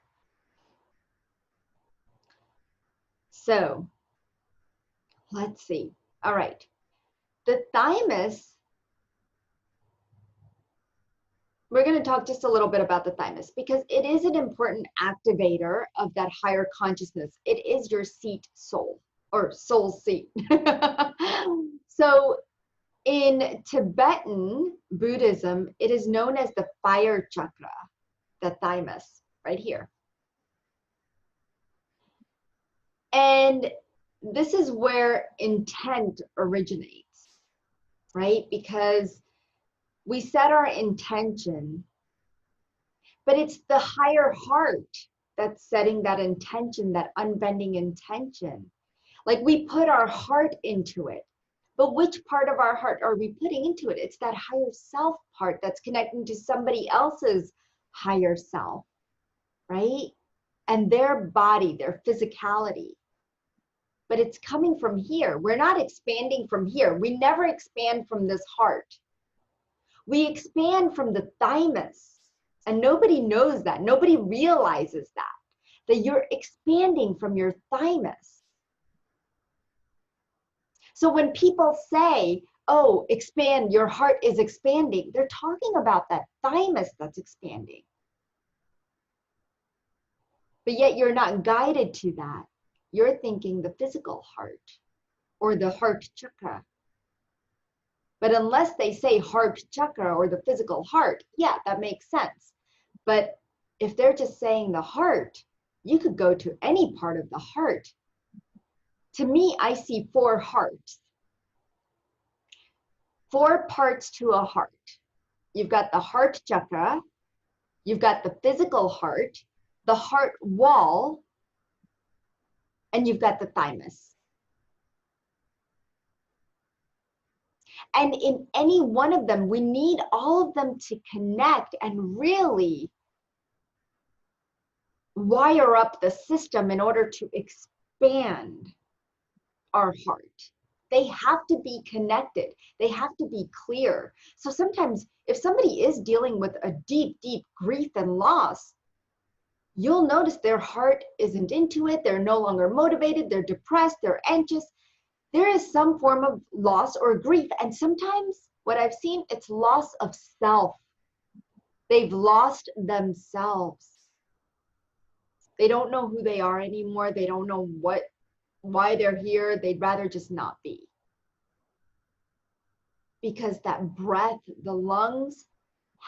So, let's see. All right. The thymus, we're going to talk just a little bit about the thymus because it is an important activator of that higher consciousness. It is your seat soul, or soul seat. So in Tibetan Buddhism, it is known as the fire chakra, the thymus, right here. And this is where intent originates, right? Because we set our intention, but it's the higher heart that's setting that intention, that unbending intention. Like we put our heart into it, but which part of our heart are we putting into it? It's that higher self part that's connecting to somebody else's higher self, right? And their body, their physicality. But it's coming from here. We're not expanding from here. We never expand from this heart. We expand from the thymus. And nobody knows that. Nobody realizes that you're expanding from your thymus. So when people say, oh, expand, your heart is expanding, they're talking about that thymus that's expanding. But yet you're not guided to that. You're thinking the physical heart or the heart chakra. But unless they say heart chakra or the physical heart, yeah, that makes sense. But if they're just saying the heart, you could go to any part of the heart. To me, I see four hearts. Four parts to a heart. You've got the heart chakra, you've got the physical heart, the heart wall, and you've got the thymus. And in any one of them, we need all of them to connect and really wire up the system in order to expand our heart. They have to be connected. They have to be clear. So sometimes if somebody is dealing with a deep, deep grief and loss, you'll notice their heart isn't into it. They're no longer motivated. They're depressed. They're anxious. There is some form of loss or grief. And sometimes what I've seen, it's loss of self. They've lost themselves. They don't know who they are anymore. They don't know why they're here. They'd rather just not be. Because that breath, the lungs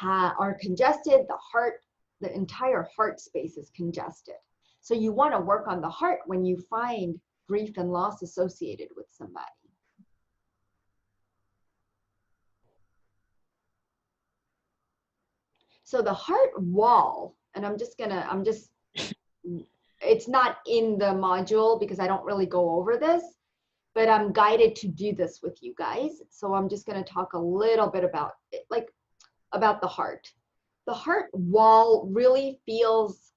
are congested, the heart, the entire heart space is congested. So you want to work on the heart when you find grief and loss associated with somebody. So the heart wall, and it's not in the module because I don't really go over this, but I'm guided to do this with you guys. So I'm just going to talk a little bit about it, about the heart. The heart wall really feels,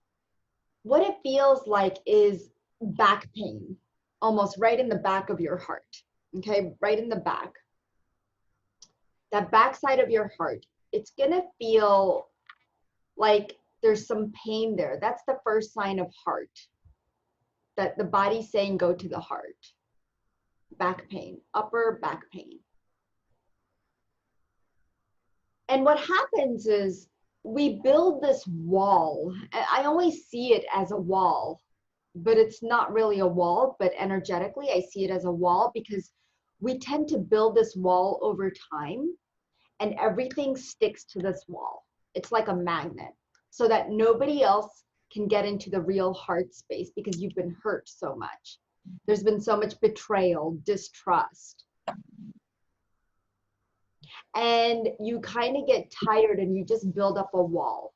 what it feels like is back pain, almost right in the back of your heart. Okay, right in the back. That back side of your heart, it's gonna feel like there's some pain there. That's the first sign of heart, that the body's saying go to the heart. Back pain, upper back pain. And what happens is we build this wall. I always see it as a wall, but it's not really a wall, but energetically I see it as a wall, because we tend to build this wall over time and everything sticks to this wall. It's like a magnet, so that nobody else can get into the real heart space, because you've been hurt so much. There's been so much betrayal, distrust. And you kind of get tired and you just build up a wall.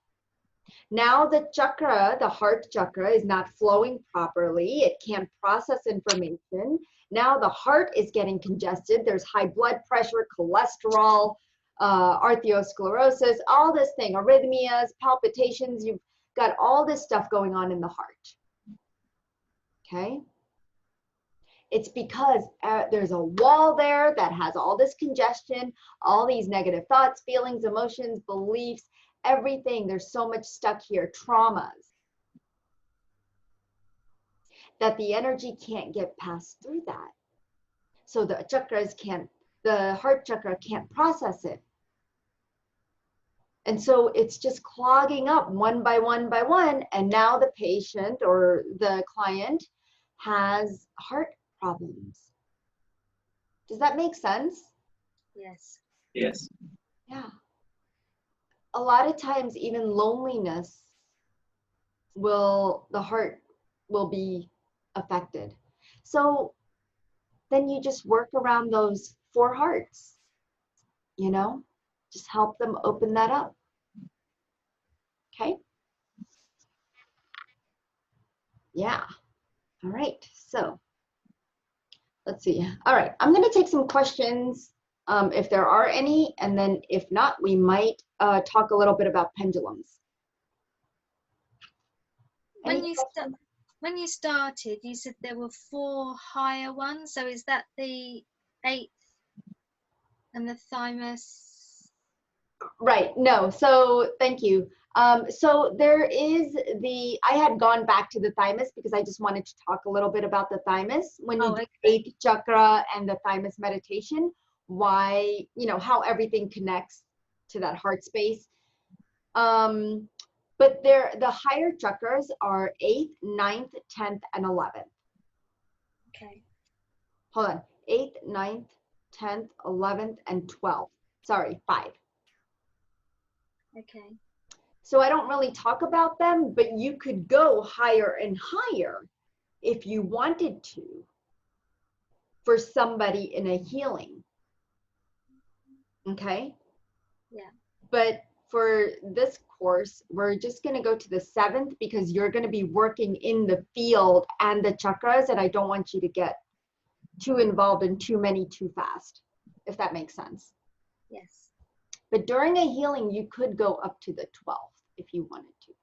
Now the chakra, the heart chakra, is not flowing properly. It can't process information. Now the heart is getting congested. There's high blood pressure, cholesterol, arteriosclerosis, all this thing, arrhythmias, palpitations. You've got all this stuff going on in the heart. Okay? It's because there's a wall there that has all this congestion, all these negative thoughts, feelings, emotions, beliefs, everything. There's so much stuck here, traumas, that the energy can't get passed through that. So the chakras can't, the heart chakra can't process it. And so it's just clogging up one by one by one. And now the patient or the client has heart problems. Does that make sense? Yes. Yes. Yeah. A lot of times even loneliness the heart will be affected. So then you just work around those 4 hearts, you know, just help them open that up. Okay. Yeah. All right. So let's see. All right. I'm going to take some questions if there are any, and then if not, we might talk a little bit about pendulums. When you started, you said there were 4 higher ones. So is that the 8th and the thymus? Right. No. So thank you. So there is I had gone back to the thymus because I just wanted to talk a little bit about the thymus. When you do 8th chakra and the thymus meditation, why, you know, how everything connects to that heart space. But the higher chakras are 8th, 9th, 10th, and 11th. Okay. Hold on. 8th, 9th, 10th, 11th, and 12th. Sorry, 5. Okay. So I don't really talk about them, but you could go higher and higher if you wanted to for somebody in a healing. Okay? Yeah. But for this course, we're just going to go to the 7th because you're going to be working in the field and the chakras, and I don't want you to get too involved in too many too fast, if that makes sense. Yes. But during a healing, you could go up to the 12th if you wanted to.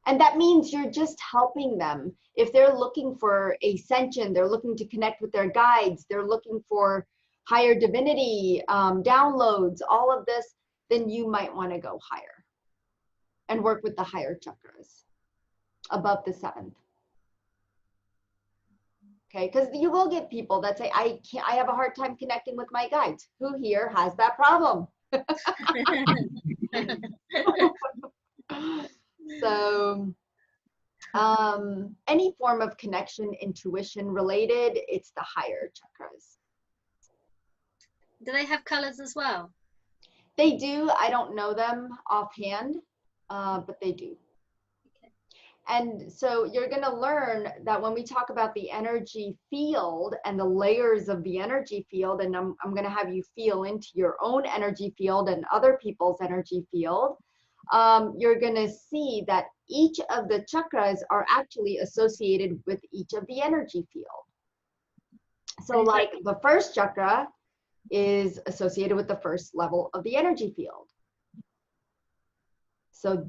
And that means you're just helping them. If they're looking for ascension, they're looking to connect with their guides, they're looking for higher divinity, downloads, all of this, then you might want to go higher and work with the higher chakras above the 7th. Okay, because you will get people that say, I have a hard time connecting with my guides. Who here has that problem? So any form of connection, intuition related, it's the higher chakras. Do they have colors as well? They do. I don't know them offhand, but they do. Okay. And so you're going to learn that when we talk about the energy field and the layers of the energy field, and I'm going to have you feel into your own energy field and other people's energy field, you're going to see that each of the chakras are actually associated with each of the energy field. So like the first chakra is associated with the first level of the energy field. So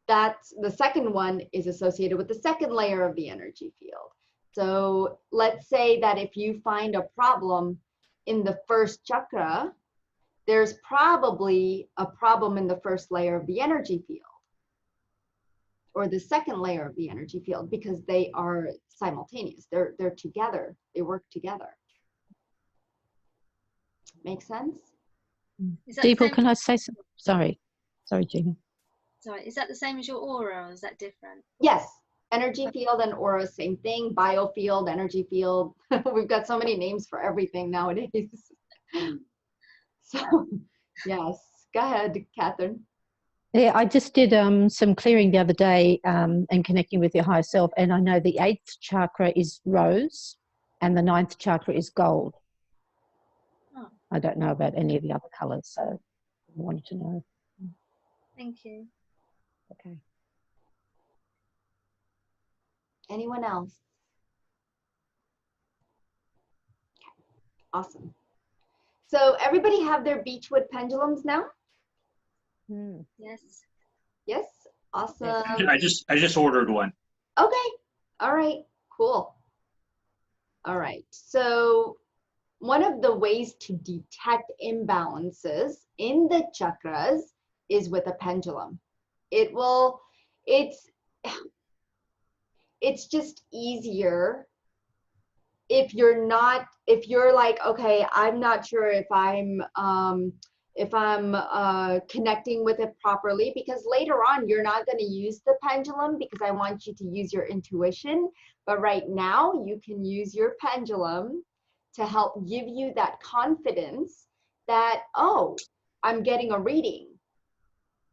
that's the second one is associated with the second layer of the energy field. So let's say that if you find a problem in the first chakra, there's probably a problem in the first layer of the energy field or the second layer of the energy field, because they are simultaneous. They're together. They work together. Make sense? Is that the Deeple, same? can I say something? Sorry, Gina. Sorry, is that the same as your aura, or is that different? Yes. Energy field and aura, same thing. Biofield, energy field. We've got so many names for everything nowadays. So, yes. Go ahead, Catherine. Yeah, I just did some clearing the other day and connecting with your higher self, and I know the 8th chakra is rose and the 9th chakra is gold. Oh, I don't know about any of the other colours, so I wanted to know. thank you. Okay. Anyone else? Awesome. So everybody have their beechwood pendulums now? Yes. Yes? Awesome. I just ordered one. Okay. All right. Cool. All right. So one of the ways to detect imbalances in the chakras is with a pendulum. It's just easier if you're like, okay, I'm not sure if I'm connecting with it properly, because later on you're not going to use the pendulum because I want you to use your intuition. But right now you can use your pendulum to help give you that confidence that, oh, I'm getting a reading,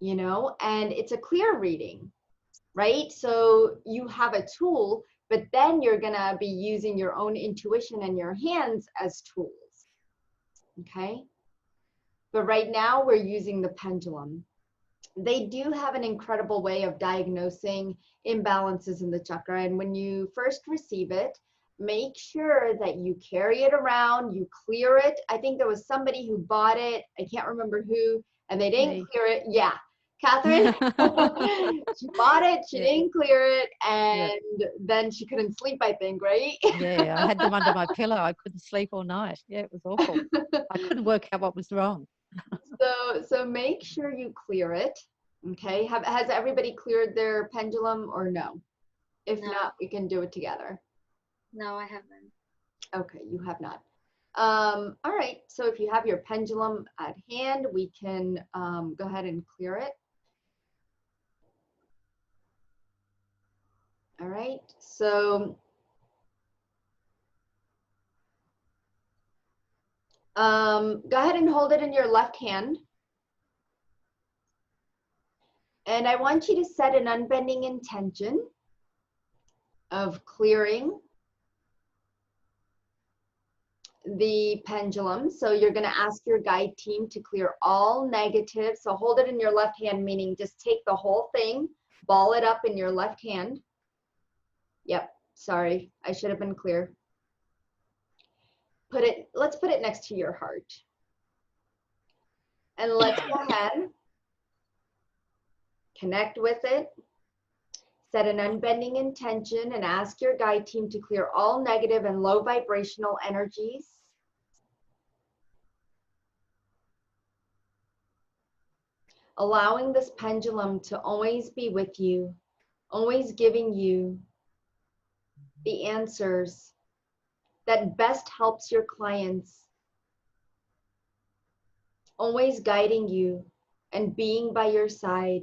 you know, and it's a clear reading, right? So you have a tool, but then you're gonna be using your own intuition and your hands as tools, okay? But right now we're using the pendulum. They do have an incredible way of diagnosing imbalances in the chakra, and when you first receive it, make sure that you carry it around, you clear it. I think there was somebody who bought it, I can't remember who, and they didn't clear it. Yeah, Catherine. She bought it, she didn't clear it, and then she couldn't sleep, I think, right? Yeah, I had them under my pillow. I couldn't sleep all night. Yeah, it was awful. I couldn't work out what was wrong. So make sure you clear it, okay? Has everybody cleared their pendulum or no? If No. not, we can do it together. No, I haven't. Okay, you have not. All right, so if you have your pendulum at hand, we can go ahead and clear it. All right, so go ahead and hold it in your left hand. And I want you to set an unbending intention of clearing the pendulum. So you're going to ask your guide team to clear all negative. So hold it in your left hand, meaning just take the whole thing, ball it up in your left hand. Yep, sorry, I should have been clear. Let's put it next to your heart. And let's go ahead, connect with it, set an unbending intention, and ask your guide team to clear all negative and low vibrational energies. Allowing this pendulum to always be with you, always giving you the answers that best helps your clients, always guiding you and being by your side.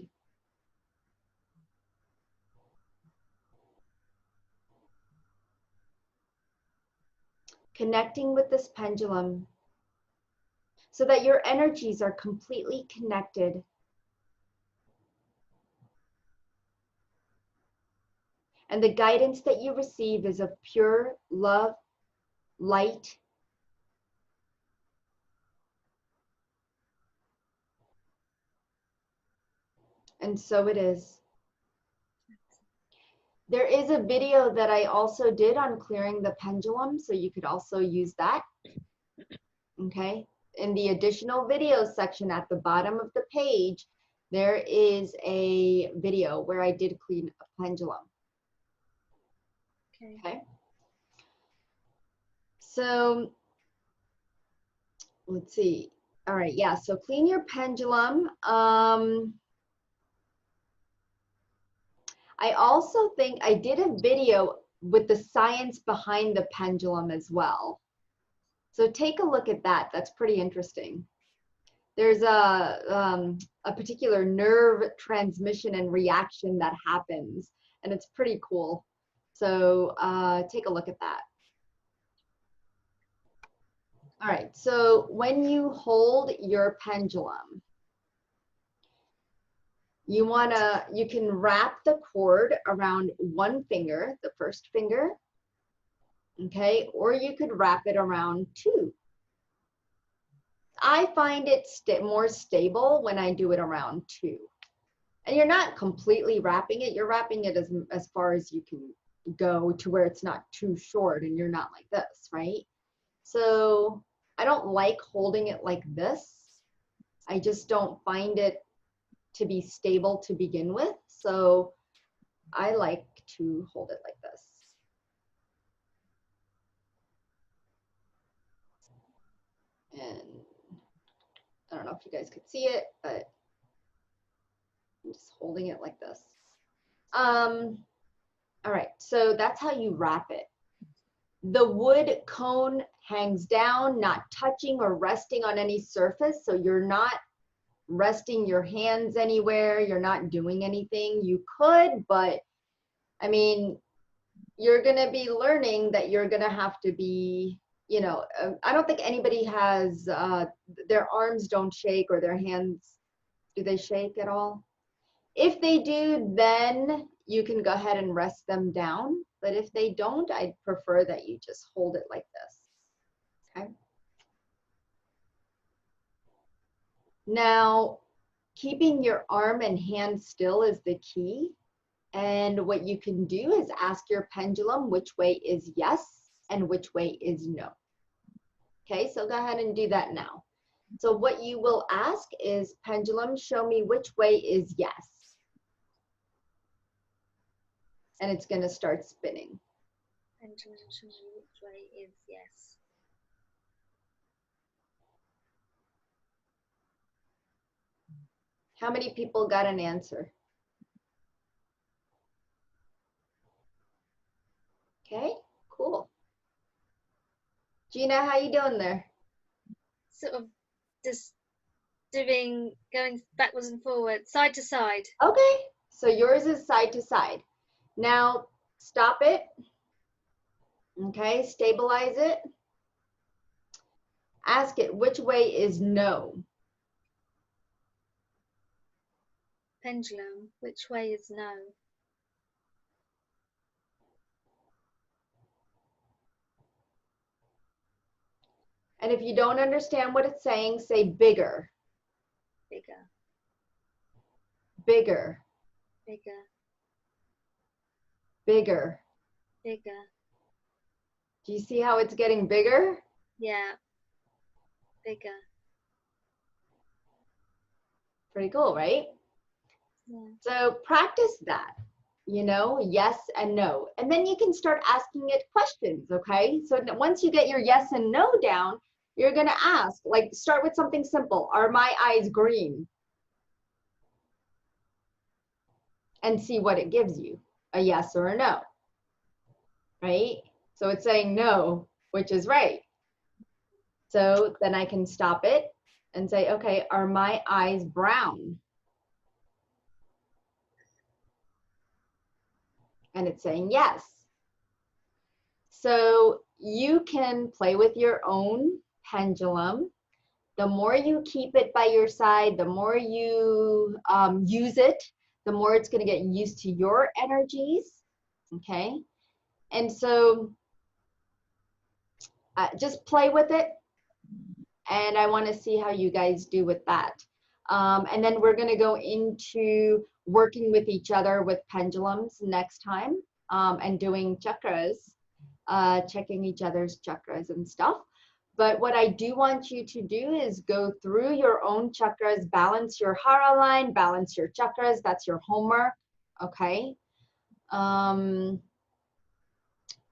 Connecting with this pendulum so that your energies are completely connected. And the guidance that you receive is of pure love, light, and so it is. There is a video that I also did on clearing the pendulum, so you could also use that. Okay, in the additional videos section at the bottom of the page, there is a video where I did clean a pendulum. Okay. So let's see. All right, yeah, so clean your pendulum. I also think I did a video with the science behind the pendulum as well. So take a look at that. That's pretty interesting. There's a particular nerve transmission and reaction that happens, and it's pretty cool. So take a look at that. All right, so when you hold your pendulum, you can wrap the cord around one finger, the first finger, okay, or you could wrap it around two. I find it more stable when I do it around two. And you're not completely wrapping it, you're wrapping it as far as you can go to where it's not too short and you're not like this, right? So I don't like holding it like this. I just don't find it to be stable to begin with. So I like to hold it like this. And I don't know if you guys could see it, but I'm just holding it like this. All right, so that's how you wrap it. The wood cone hangs down, not touching or resting on any surface. So you're not resting your hands anywhere. You're not doing anything. You could, but I mean, you're going to be learning that you're going to have to be, you know, I don't think anybody has, their arms don't shake or their hands, do they shake at all? If they do, then you can go ahead and rest them down. But if they don't, I'd prefer that you just hold it like this, okay? Now, keeping your arm and hand still is the key. And what you can do is ask your pendulum which way is yes and which way is no. Okay, so go ahead and do that now. So what you will ask is, pendulum, show me which way is yes. And it's going to start spinning. Pendulum, show me which way is yes. How many people got an answer? Okay, cool. Gina, how you doing there? Sort of just going backwards and forwards, side to side. Okay, so yours is side to side. Now, stop it. Okay, stabilize it. Ask it, which way is no? Pendulum, which way is no? And if you don't understand what it's saying, say bigger. Bigger. Bigger. Bigger. Bigger. Bigger. Do you see how it's getting bigger? Yeah. Bigger. Pretty cool, right? Yeah. So practice that, you know, yes and no. And then you can start asking it questions, okay? So once you get your yes and no down, you're gonna ask, like, start with something simple. Are my eyes green? And see what it gives you, a yes or a no, right? So it's saying no, which is right. So then I can stop it and say, okay, are my eyes brown? And it's saying yes. So you can play with your own pendulum. The more you keep it by your side, the more you use it, the more it's going to get used to your energies, okay? And so just play with it, and I want to see how you guys do with that. And then we're going to go into working with each other with pendulums next time, and doing chakras, checking each other's chakras and stuff. But what I do want you to do is go through your own chakras, balance your hara line, balance your chakras. That's your homework, okay? I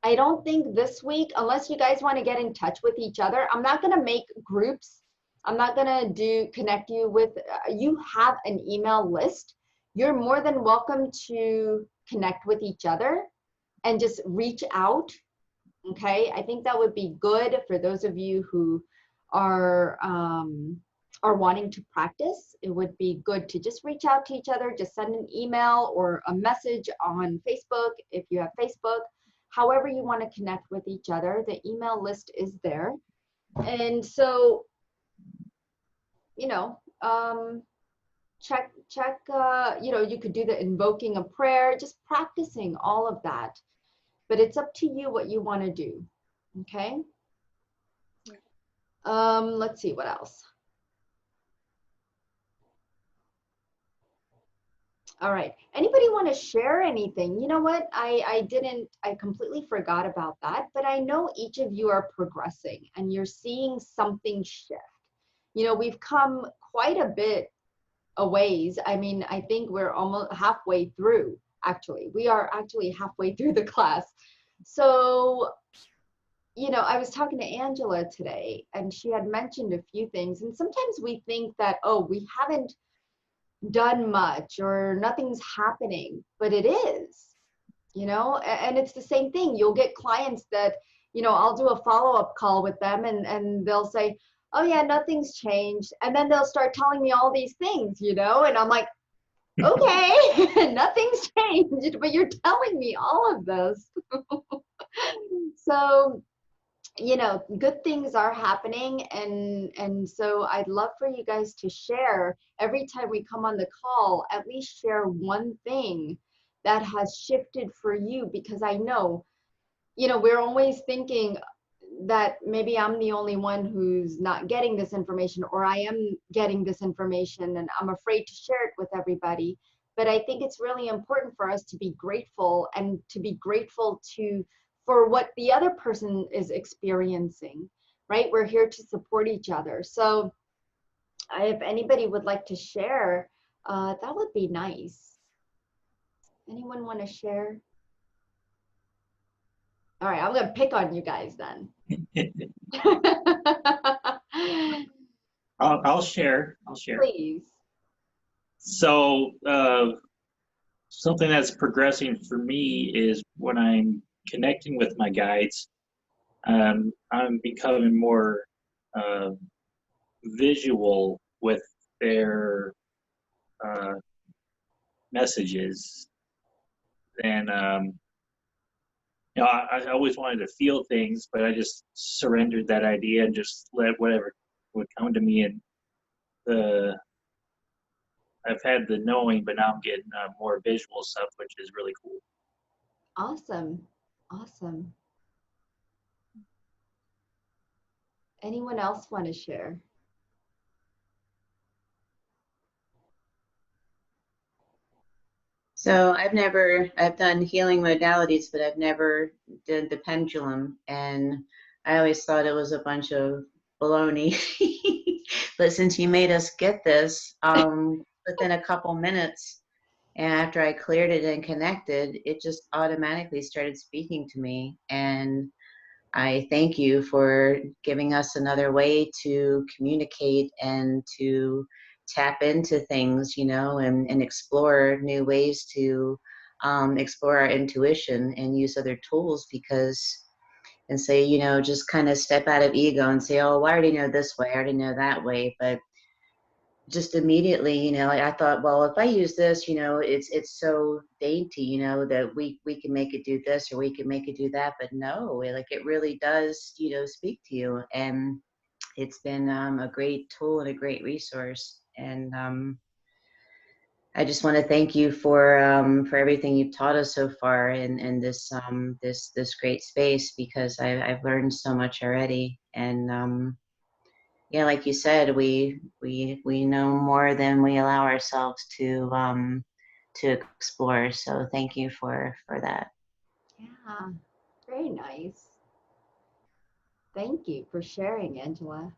don't think this week, unless you guys want to get in touch with each other, I'm not going to make groups. I'm not going to connect you with, you have an email list. You're more than welcome to connect with each other and just reach out. Okay, I think that would be good for those of you who are wanting to practice. It would be good to just reach out to each other, just send an email or a message on Facebook if you have Facebook. However you want to connect with each other, the email list is there. And so, you know, check, you know, you could do the invoking a prayer, just practicing all of that. But it's up to you what you want to do. Okay. Let's see what else. All right. Anybody want to share anything? You know what? I completely forgot about that, but I know each of you are progressing and you're seeing something shift. You know, we've come quite a bit a ways. I mean, I think we're almost halfway through, actually. We are actually halfway through the class. So, you know, I was talking to Angela today and she had mentioned a few things. And sometimes we think that, oh, we haven't done much or nothing's happening, but it is, you know, and it's the same thing. You'll get clients that, you know, I'll do a follow-up call with them and they'll say, oh yeah, nothing's changed. And then they'll start telling me all these things, you know, and I'm like, okay, nothing's changed, but you're telling me all of this. So, you know, good things are happening, and so I'd love for you guys to share every time we come on the call, at least share one thing that has shifted for you, because I know, you know, we're always thinking that maybe I'm the only one who's not getting this information, or I am getting this information and I'm afraid to share it with everybody. But I think it's really important for us to be grateful, and to be grateful for what the other person is experiencing, right? We're here to support each other. So if anybody would like to share, that would be nice. Anyone want to share? All right, I'm gonna pick on you guys then. I'll share. Please. So something that's progressing for me is when I'm connecting with my guides, I'm becoming more visual with their messages. And you know, I always wanted to feel things, but I just surrendered that idea and just let whatever would come to me. And I've had the knowing, but now I'm getting more visual stuff, which is really cool. Awesome. Awesome. Anyone else want to share? So I've done healing modalities, but I've never did the pendulum. And I always thought it was a bunch of baloney. But since you made us get this, within a couple minutes, and after I cleared it and connected, it just automatically started speaking to me. And I thank you for giving us another way to communicate and to tap into things, you know, and explore new ways to explore our intuition and use other tools, because, and say, you know, just kind of step out of ego and say, oh, I already know this way, I already know that way. But just immediately, you know, I thought, well, if I use this, you know, it's so dainty, you know, that we can make it do this or we can make it do that. But no, like it really does, you know, speak to you. And it's been a great tool and a great resource. And I just want to thank you for everything you've taught us so far in this this great space, because I've learned so much already. And yeah, like you said, we know more than we allow ourselves to explore. So thank you for that. Yeah, very nice. Thank you for sharing, Angela.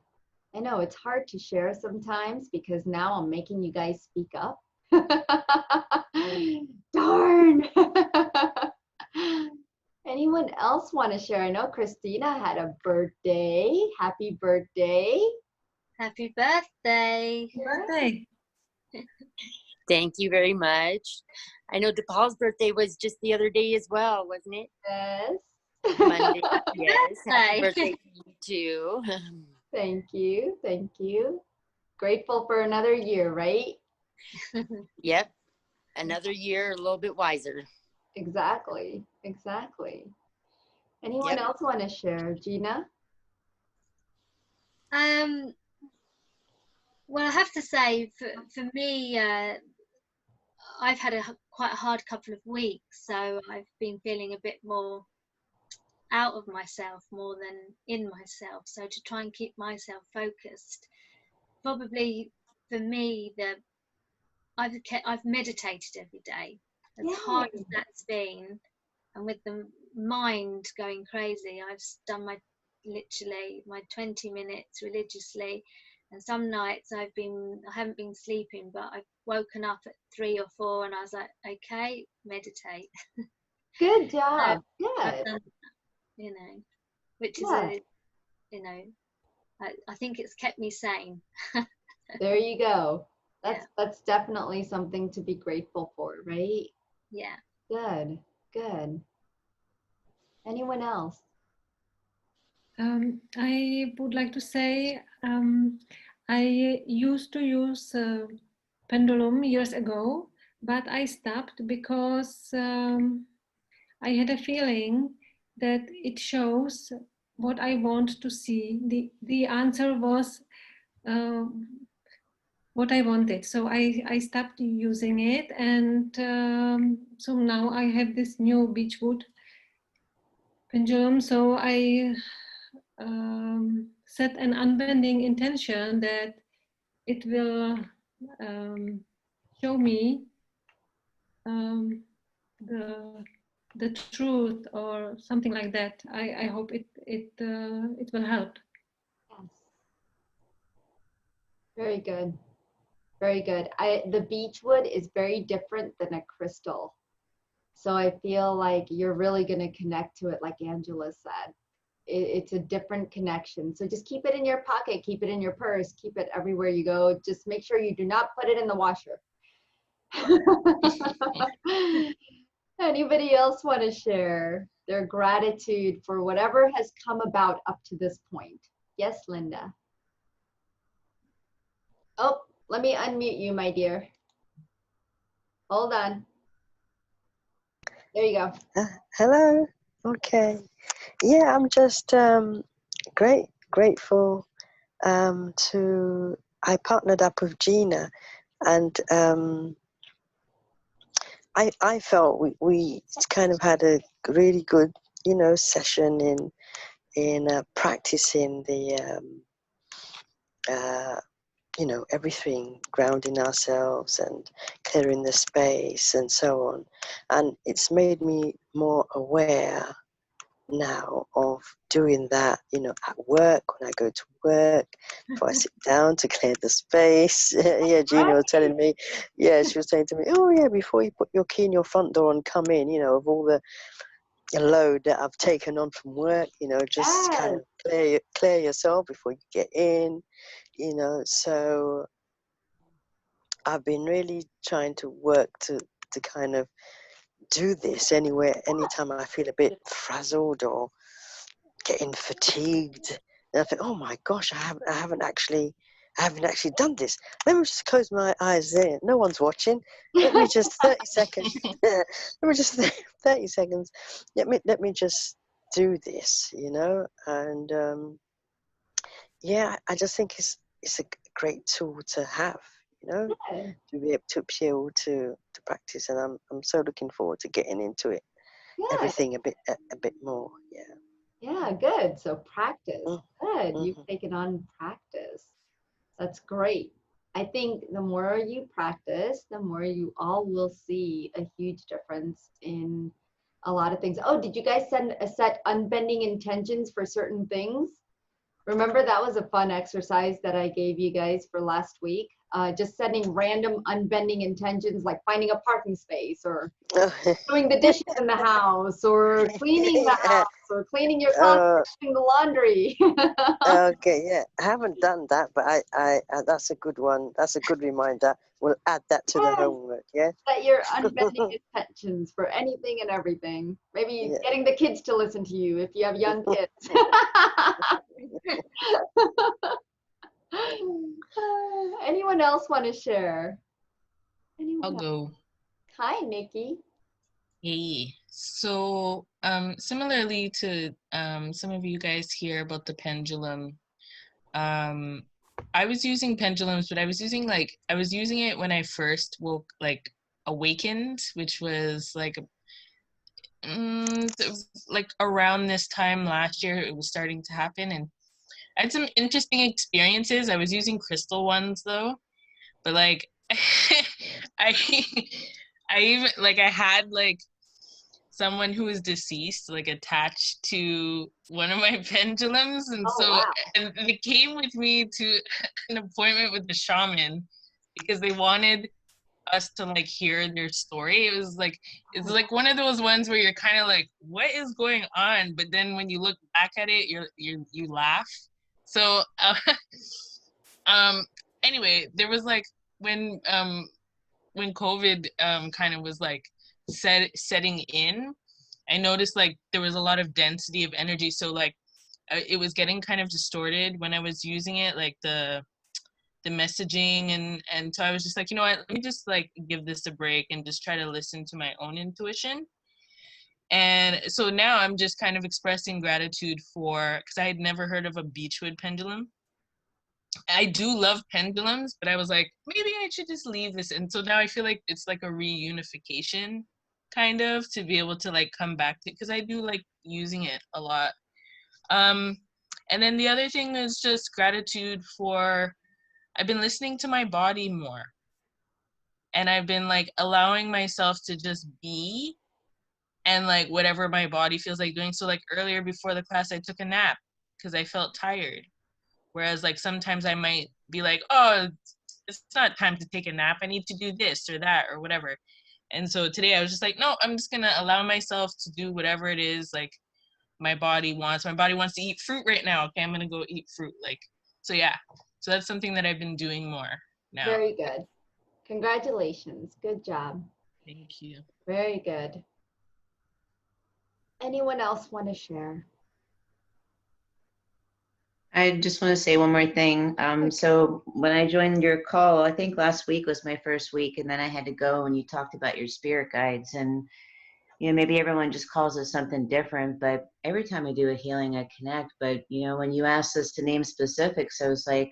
I know it's hard to share sometimes because now I'm making you guys speak up. Darn. Anyone else want to share? I know Christina had a birthday. Happy birthday. Happy birthday. Birthday. Thank you very much. I know DePaul's birthday was just the other day as well, wasn't it? Yes. Monday. Yes. Happy Birthday. birthday to you too. Thank you. Thank you. Grateful for another year, right? Yep. Another year, a little bit wiser. Exactly. Exactly. Anyone Yep. else want to share? Gina? Well, I have to say, for me, I've had quite a hard couple of weeks, so I've been feeling a bit more out of myself more than in myself. So to try and keep myself focused, probably for me, I've meditated every day, as hard as that's been, and with the mind going crazy, I've done literally my 20 minutes religiously, and some nights I haven't been sleeping, but I've woken up at 3 or 4 and I was like, okay, meditate. Good So job. I've Good. done, which is Yeah. I think it's kept me sane. There you go. Yeah. That's definitely something to be grateful for, right? Yeah. Good. Good. Anyone else? I would like to say I used to use pendulum years ago, but I stopped because I had a feeling that it shows what I want to see. The answer was what I wanted, so I stopped using it, and so now I have this new beechwood pendulum. So I set an unbending intention that it will show me the truth or something like that. I hope it will help. Yes. Very good. Very good. The beechwood is very different than a crystal. So I feel like you're really going to connect to it, like Angela said. It's a different connection. So just keep it in your pocket, keep it in your purse, keep it everywhere you go. Just make sure you do not put it in the washer. Anybody else want to share their gratitude for whatever has come about up to this point? Yes, Linda. Oh, let me unmute you, my dear. Hold on. There you go. Hello. Okay. Yeah, I'm just grateful to. I partnered up with Gina, and I felt we kind of had a really good session in practicing the everything, grounding ourselves and clearing the space and so on. And it's made me more aware now of doing that, at work, when I go to work, before I sit down to clear the space. Yeah, Gina was telling me, she was saying to me, oh yeah, before you put your key in your front door and come in, of all the load that I've taken on from work, just kind of clear yourself before you get in, so I've been really trying to work to kind of do this anytime I feel a bit frazzled or getting fatigued. And I think, oh my gosh, I haven't actually done this. Let me just close my eyes there. No one's watching. Let me just 30 seconds. Let me just 30 seconds. Let me just do this, and I just think it's a great tool to have, to be able to practice, and I'm so looking forward to getting into it. Everything a bit more. Yeah, good. So practice. Good. You've taken on practice. That's great. I think the more you practice, the more you all will see a huge difference in a lot of things. Oh, did you guys set unbending intentions for certain things? Remember, that was a fun exercise that I gave you guys for last week. Just setting random unbending intentions, like finding a parking space, or doing the dishes in the house, or cleaning the Yeah. house, or cleaning your closet, doing the laundry. Okay, yeah, I haven't done that, but that's a good one. That's a good reminder. We'll add that to the Yes, homework. Yeah. set your unbending intentions for anything and everything. Maybe Yeah. getting the kids to listen to you if you have young kids. Anyone else want to share? I'll Anyone else? go. Hi, Nikki. Hey. So, similarly to some of you guys here about the pendulum, I was using pendulums, but I was using it when I first awakened, which was like around this time last year. It was starting to happen, and I had some interesting experiences. I was using crystal ones though, but like I I even I had someone who was deceased attached to one of my pendulums, and Oh, so wow. and they came with me to an appointment with the shaman because they wanted us to hear their story. It's like one of those ones where you're kind of like, what is going on? But then when you look back at it, you laugh. So um anyway, there was when COVID kind of was setting in, I noticed there was a lot of density of energy. So it was getting kind of distorted when I was using it, the messaging, and so I was just like, you know what, let me just give this a break and just try to listen to my own intuition. And so now I'm just kind of expressing gratitude because I had never heard of a beechwood pendulum. I do love pendulums, but I was like, maybe I should just leave this. And so now I feel like it's like a reunification kind of to be able to come back to, because I do like using it a lot. And then the other thing is just gratitude for, I've been listening to my body more. And I've been allowing myself to just be, and whatever my body feels like doing. So earlier before the class, I took a nap because I felt tired. Whereas sometimes I might be like, oh, it's not time to take a nap. I need to do this or that or whatever. And so today I was just like, no, I'm just going to allow myself to do whatever it is my body wants. My body wants to eat fruit right now. Okay, I'm going to go eat fruit. So yeah. So that's something that I've been doing more now. Very good. Congratulations. Good job. Thank you. Very good. Anyone else want to share? I just want to say one more thing. So when I joined your call, I think last week was my first week, and then I had to go and you talked about your spirit guides. And maybe everyone just calls it something different, but every time I do a healing, I connect. But when you asked us to name specifics, I was like,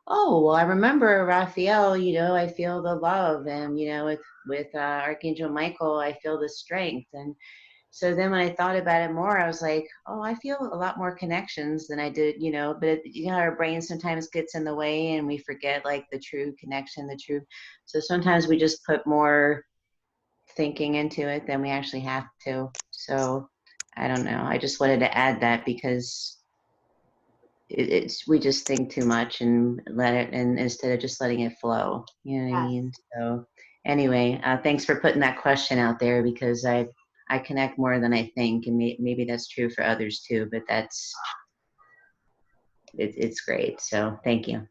oh, well, I remember Raphael, I feel the love, and with Archangel Michael, I feel the strength. And so then when I thought about it more, I was like, oh, I feel a lot more connections than I did, but our brain sometimes gets in the way and we forget the true connection, the true. So sometimes we just put more thinking into it than we actually have to. So I don't know. I just wanted to add that because we just think too much and let it, and instead of just letting it flow, you know what I mean? So anyway, thanks for putting that question out there, because I connect more than I think, and maybe that's true for others too, but it's great. So thank you.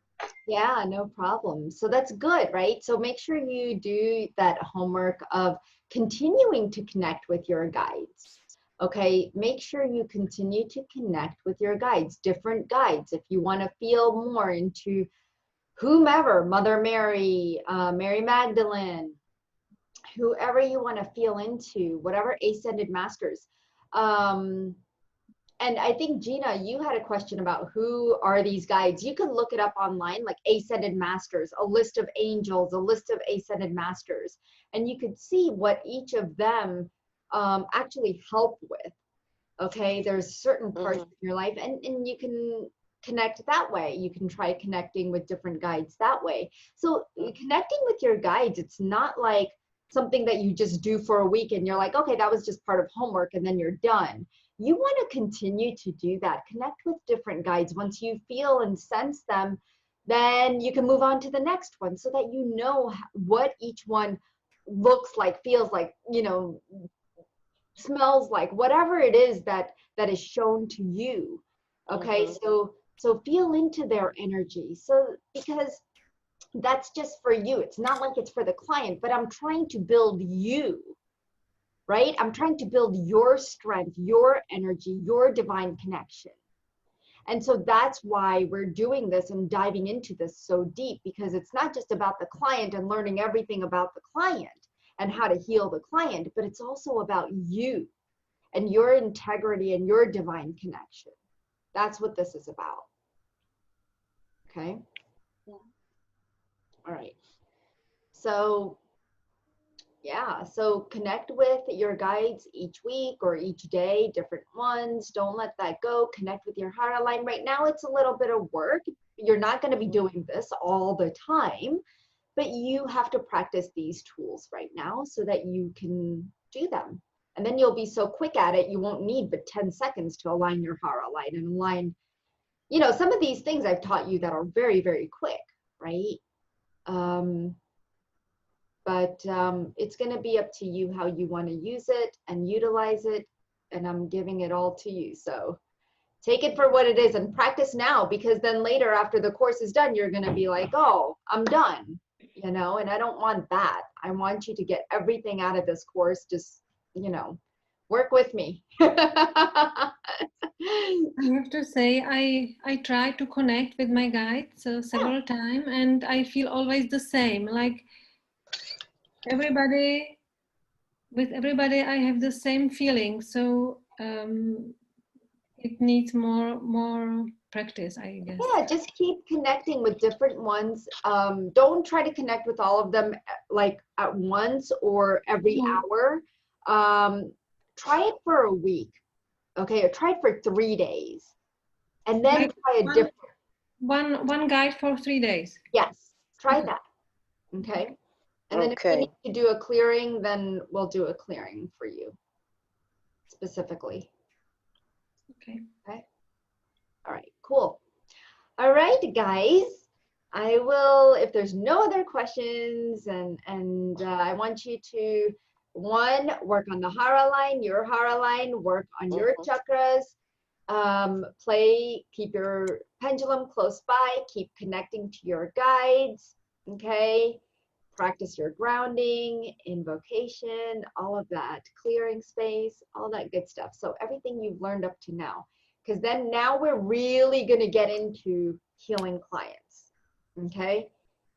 Yeah, no problem. So that's good, right? So make sure you do that homework of continuing to connect with your guides. Okay, make sure you continue to connect with your guides, different guides. If you want to feel more into whomever, Mother Mary, Mary Magdalene, whoever you want to feel into, whatever ascended masters. And I think, Gina, you had a question about who are these guides. You can look it up online, like ascended masters, a list of angels, a list of ascended masters, and you could see what each of them actually help with. Okay, there's certain parts of your life, and you can connect that way. You can try connecting with different guides that way. So connecting with your guides, it's not like something that you just do for a week and you're like, okay, that was just part of homework and then you're done. you want to continue to do that. Connect with different guides. Once you feel and sense them, then you can move on to the next one so that you know what each one looks like, feels like, you know, smells like, whatever it is that is shown to you. Okay, so feel into their energy. So because that's just for you. It's not like it's for the client, but I'm trying to build you, right? I'm trying to build your strength, your energy, your divine connection. And so that's why we're doing this and diving into this so deep, because it's not just about the client and learning everything about the client and how to heal the client, but it's also about you and your integrity and your divine connection. That's what this is about. Okay? Yeah. All right. So yeah, so connect with your guides each week or each day, different ones. Don't let that go. Connect with your heart line. Right now, it's a little bit of work. You're not going to be doing this all the time, but you have to practice these tools right now so that you can do them. And then you'll be so quick at it, you won't need but 10 seconds to align your heart line and align, you know, some of these things I've taught you that are very, very quick, right? But it's going to be up to you how you want to use it and utilize it. And I'm giving it all to you. So take it for what it is and practice now, because then later after the course is done, you're going to be like, oh, I'm done, you know, and I don't want that. I want you to get everything out of this course. Just, you know, work with me. I have to say, I try to connect with my guides several times, and I feel always the same. Like with everybody, I have the same feeling. So it needs more practice, I guess. Yeah, just keep connecting with different ones. Don't try to connect with all of them like at once or every hour. Try it for a week, okay? Or try it for 3 days, and then Like try a different. One guide for 3 days. Yes, try that, okay? And then if we need to do a clearing, then we'll do a clearing for you specifically. Okay. Okay. All right, cool. All right, guys. I will, if there's no other questions, and I want you to, one, work on the hara line, your hara line, work on your chakras, keep your pendulum close by, keep connecting to your guides, okay? Practice your grounding, invocation, all of that, clearing space, all that good stuff. So everything you've learned up to now, because then now we're really going to get into healing clients, okay?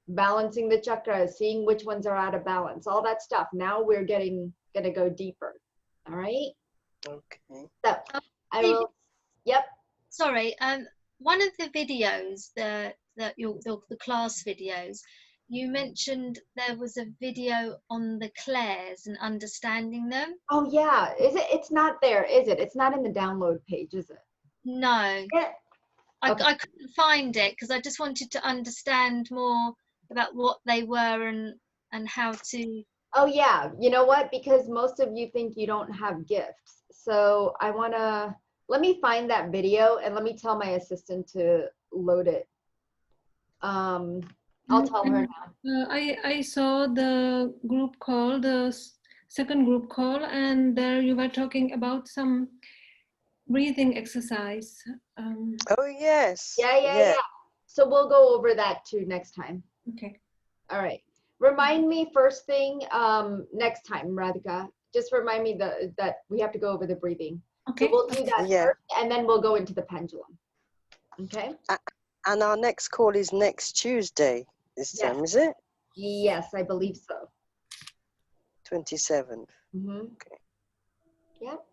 Balancing the chakras, seeing which ones are out of balance, all that stuff. Now we're going to go deeper, all right? Okay. So I will, yep. Sorry, one of the videos, the class videos, you mentioned there was a video on the clairs and understanding them. Oh yeah, is it? It's not there, is it? It's not in the download page, is it? No. Yeah. Okay. I couldn't find it because I just wanted to understand more about what they were and how to. Oh yeah, you know what? Because most of you think you don't have gifts. So I wanna, let me find that video and let me tell my assistant to load it. I'll tell her now. I saw the group call, the second group call, and there you were talking about some breathing exercise. Oh yes. Yeah. So we'll go over that too next time. Okay. All right. Remind me first thing next time, Radhika. Just remind me that we have to go over the breathing. Okay. So we'll do that first, and then we'll go into the pendulum. Okay. And our next call is next Tuesday this time, is it? Yes, I believe so. 27th. Okay. Yep.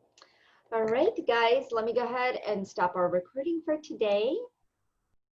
All right, guys, let me go ahead and stop our recording for today.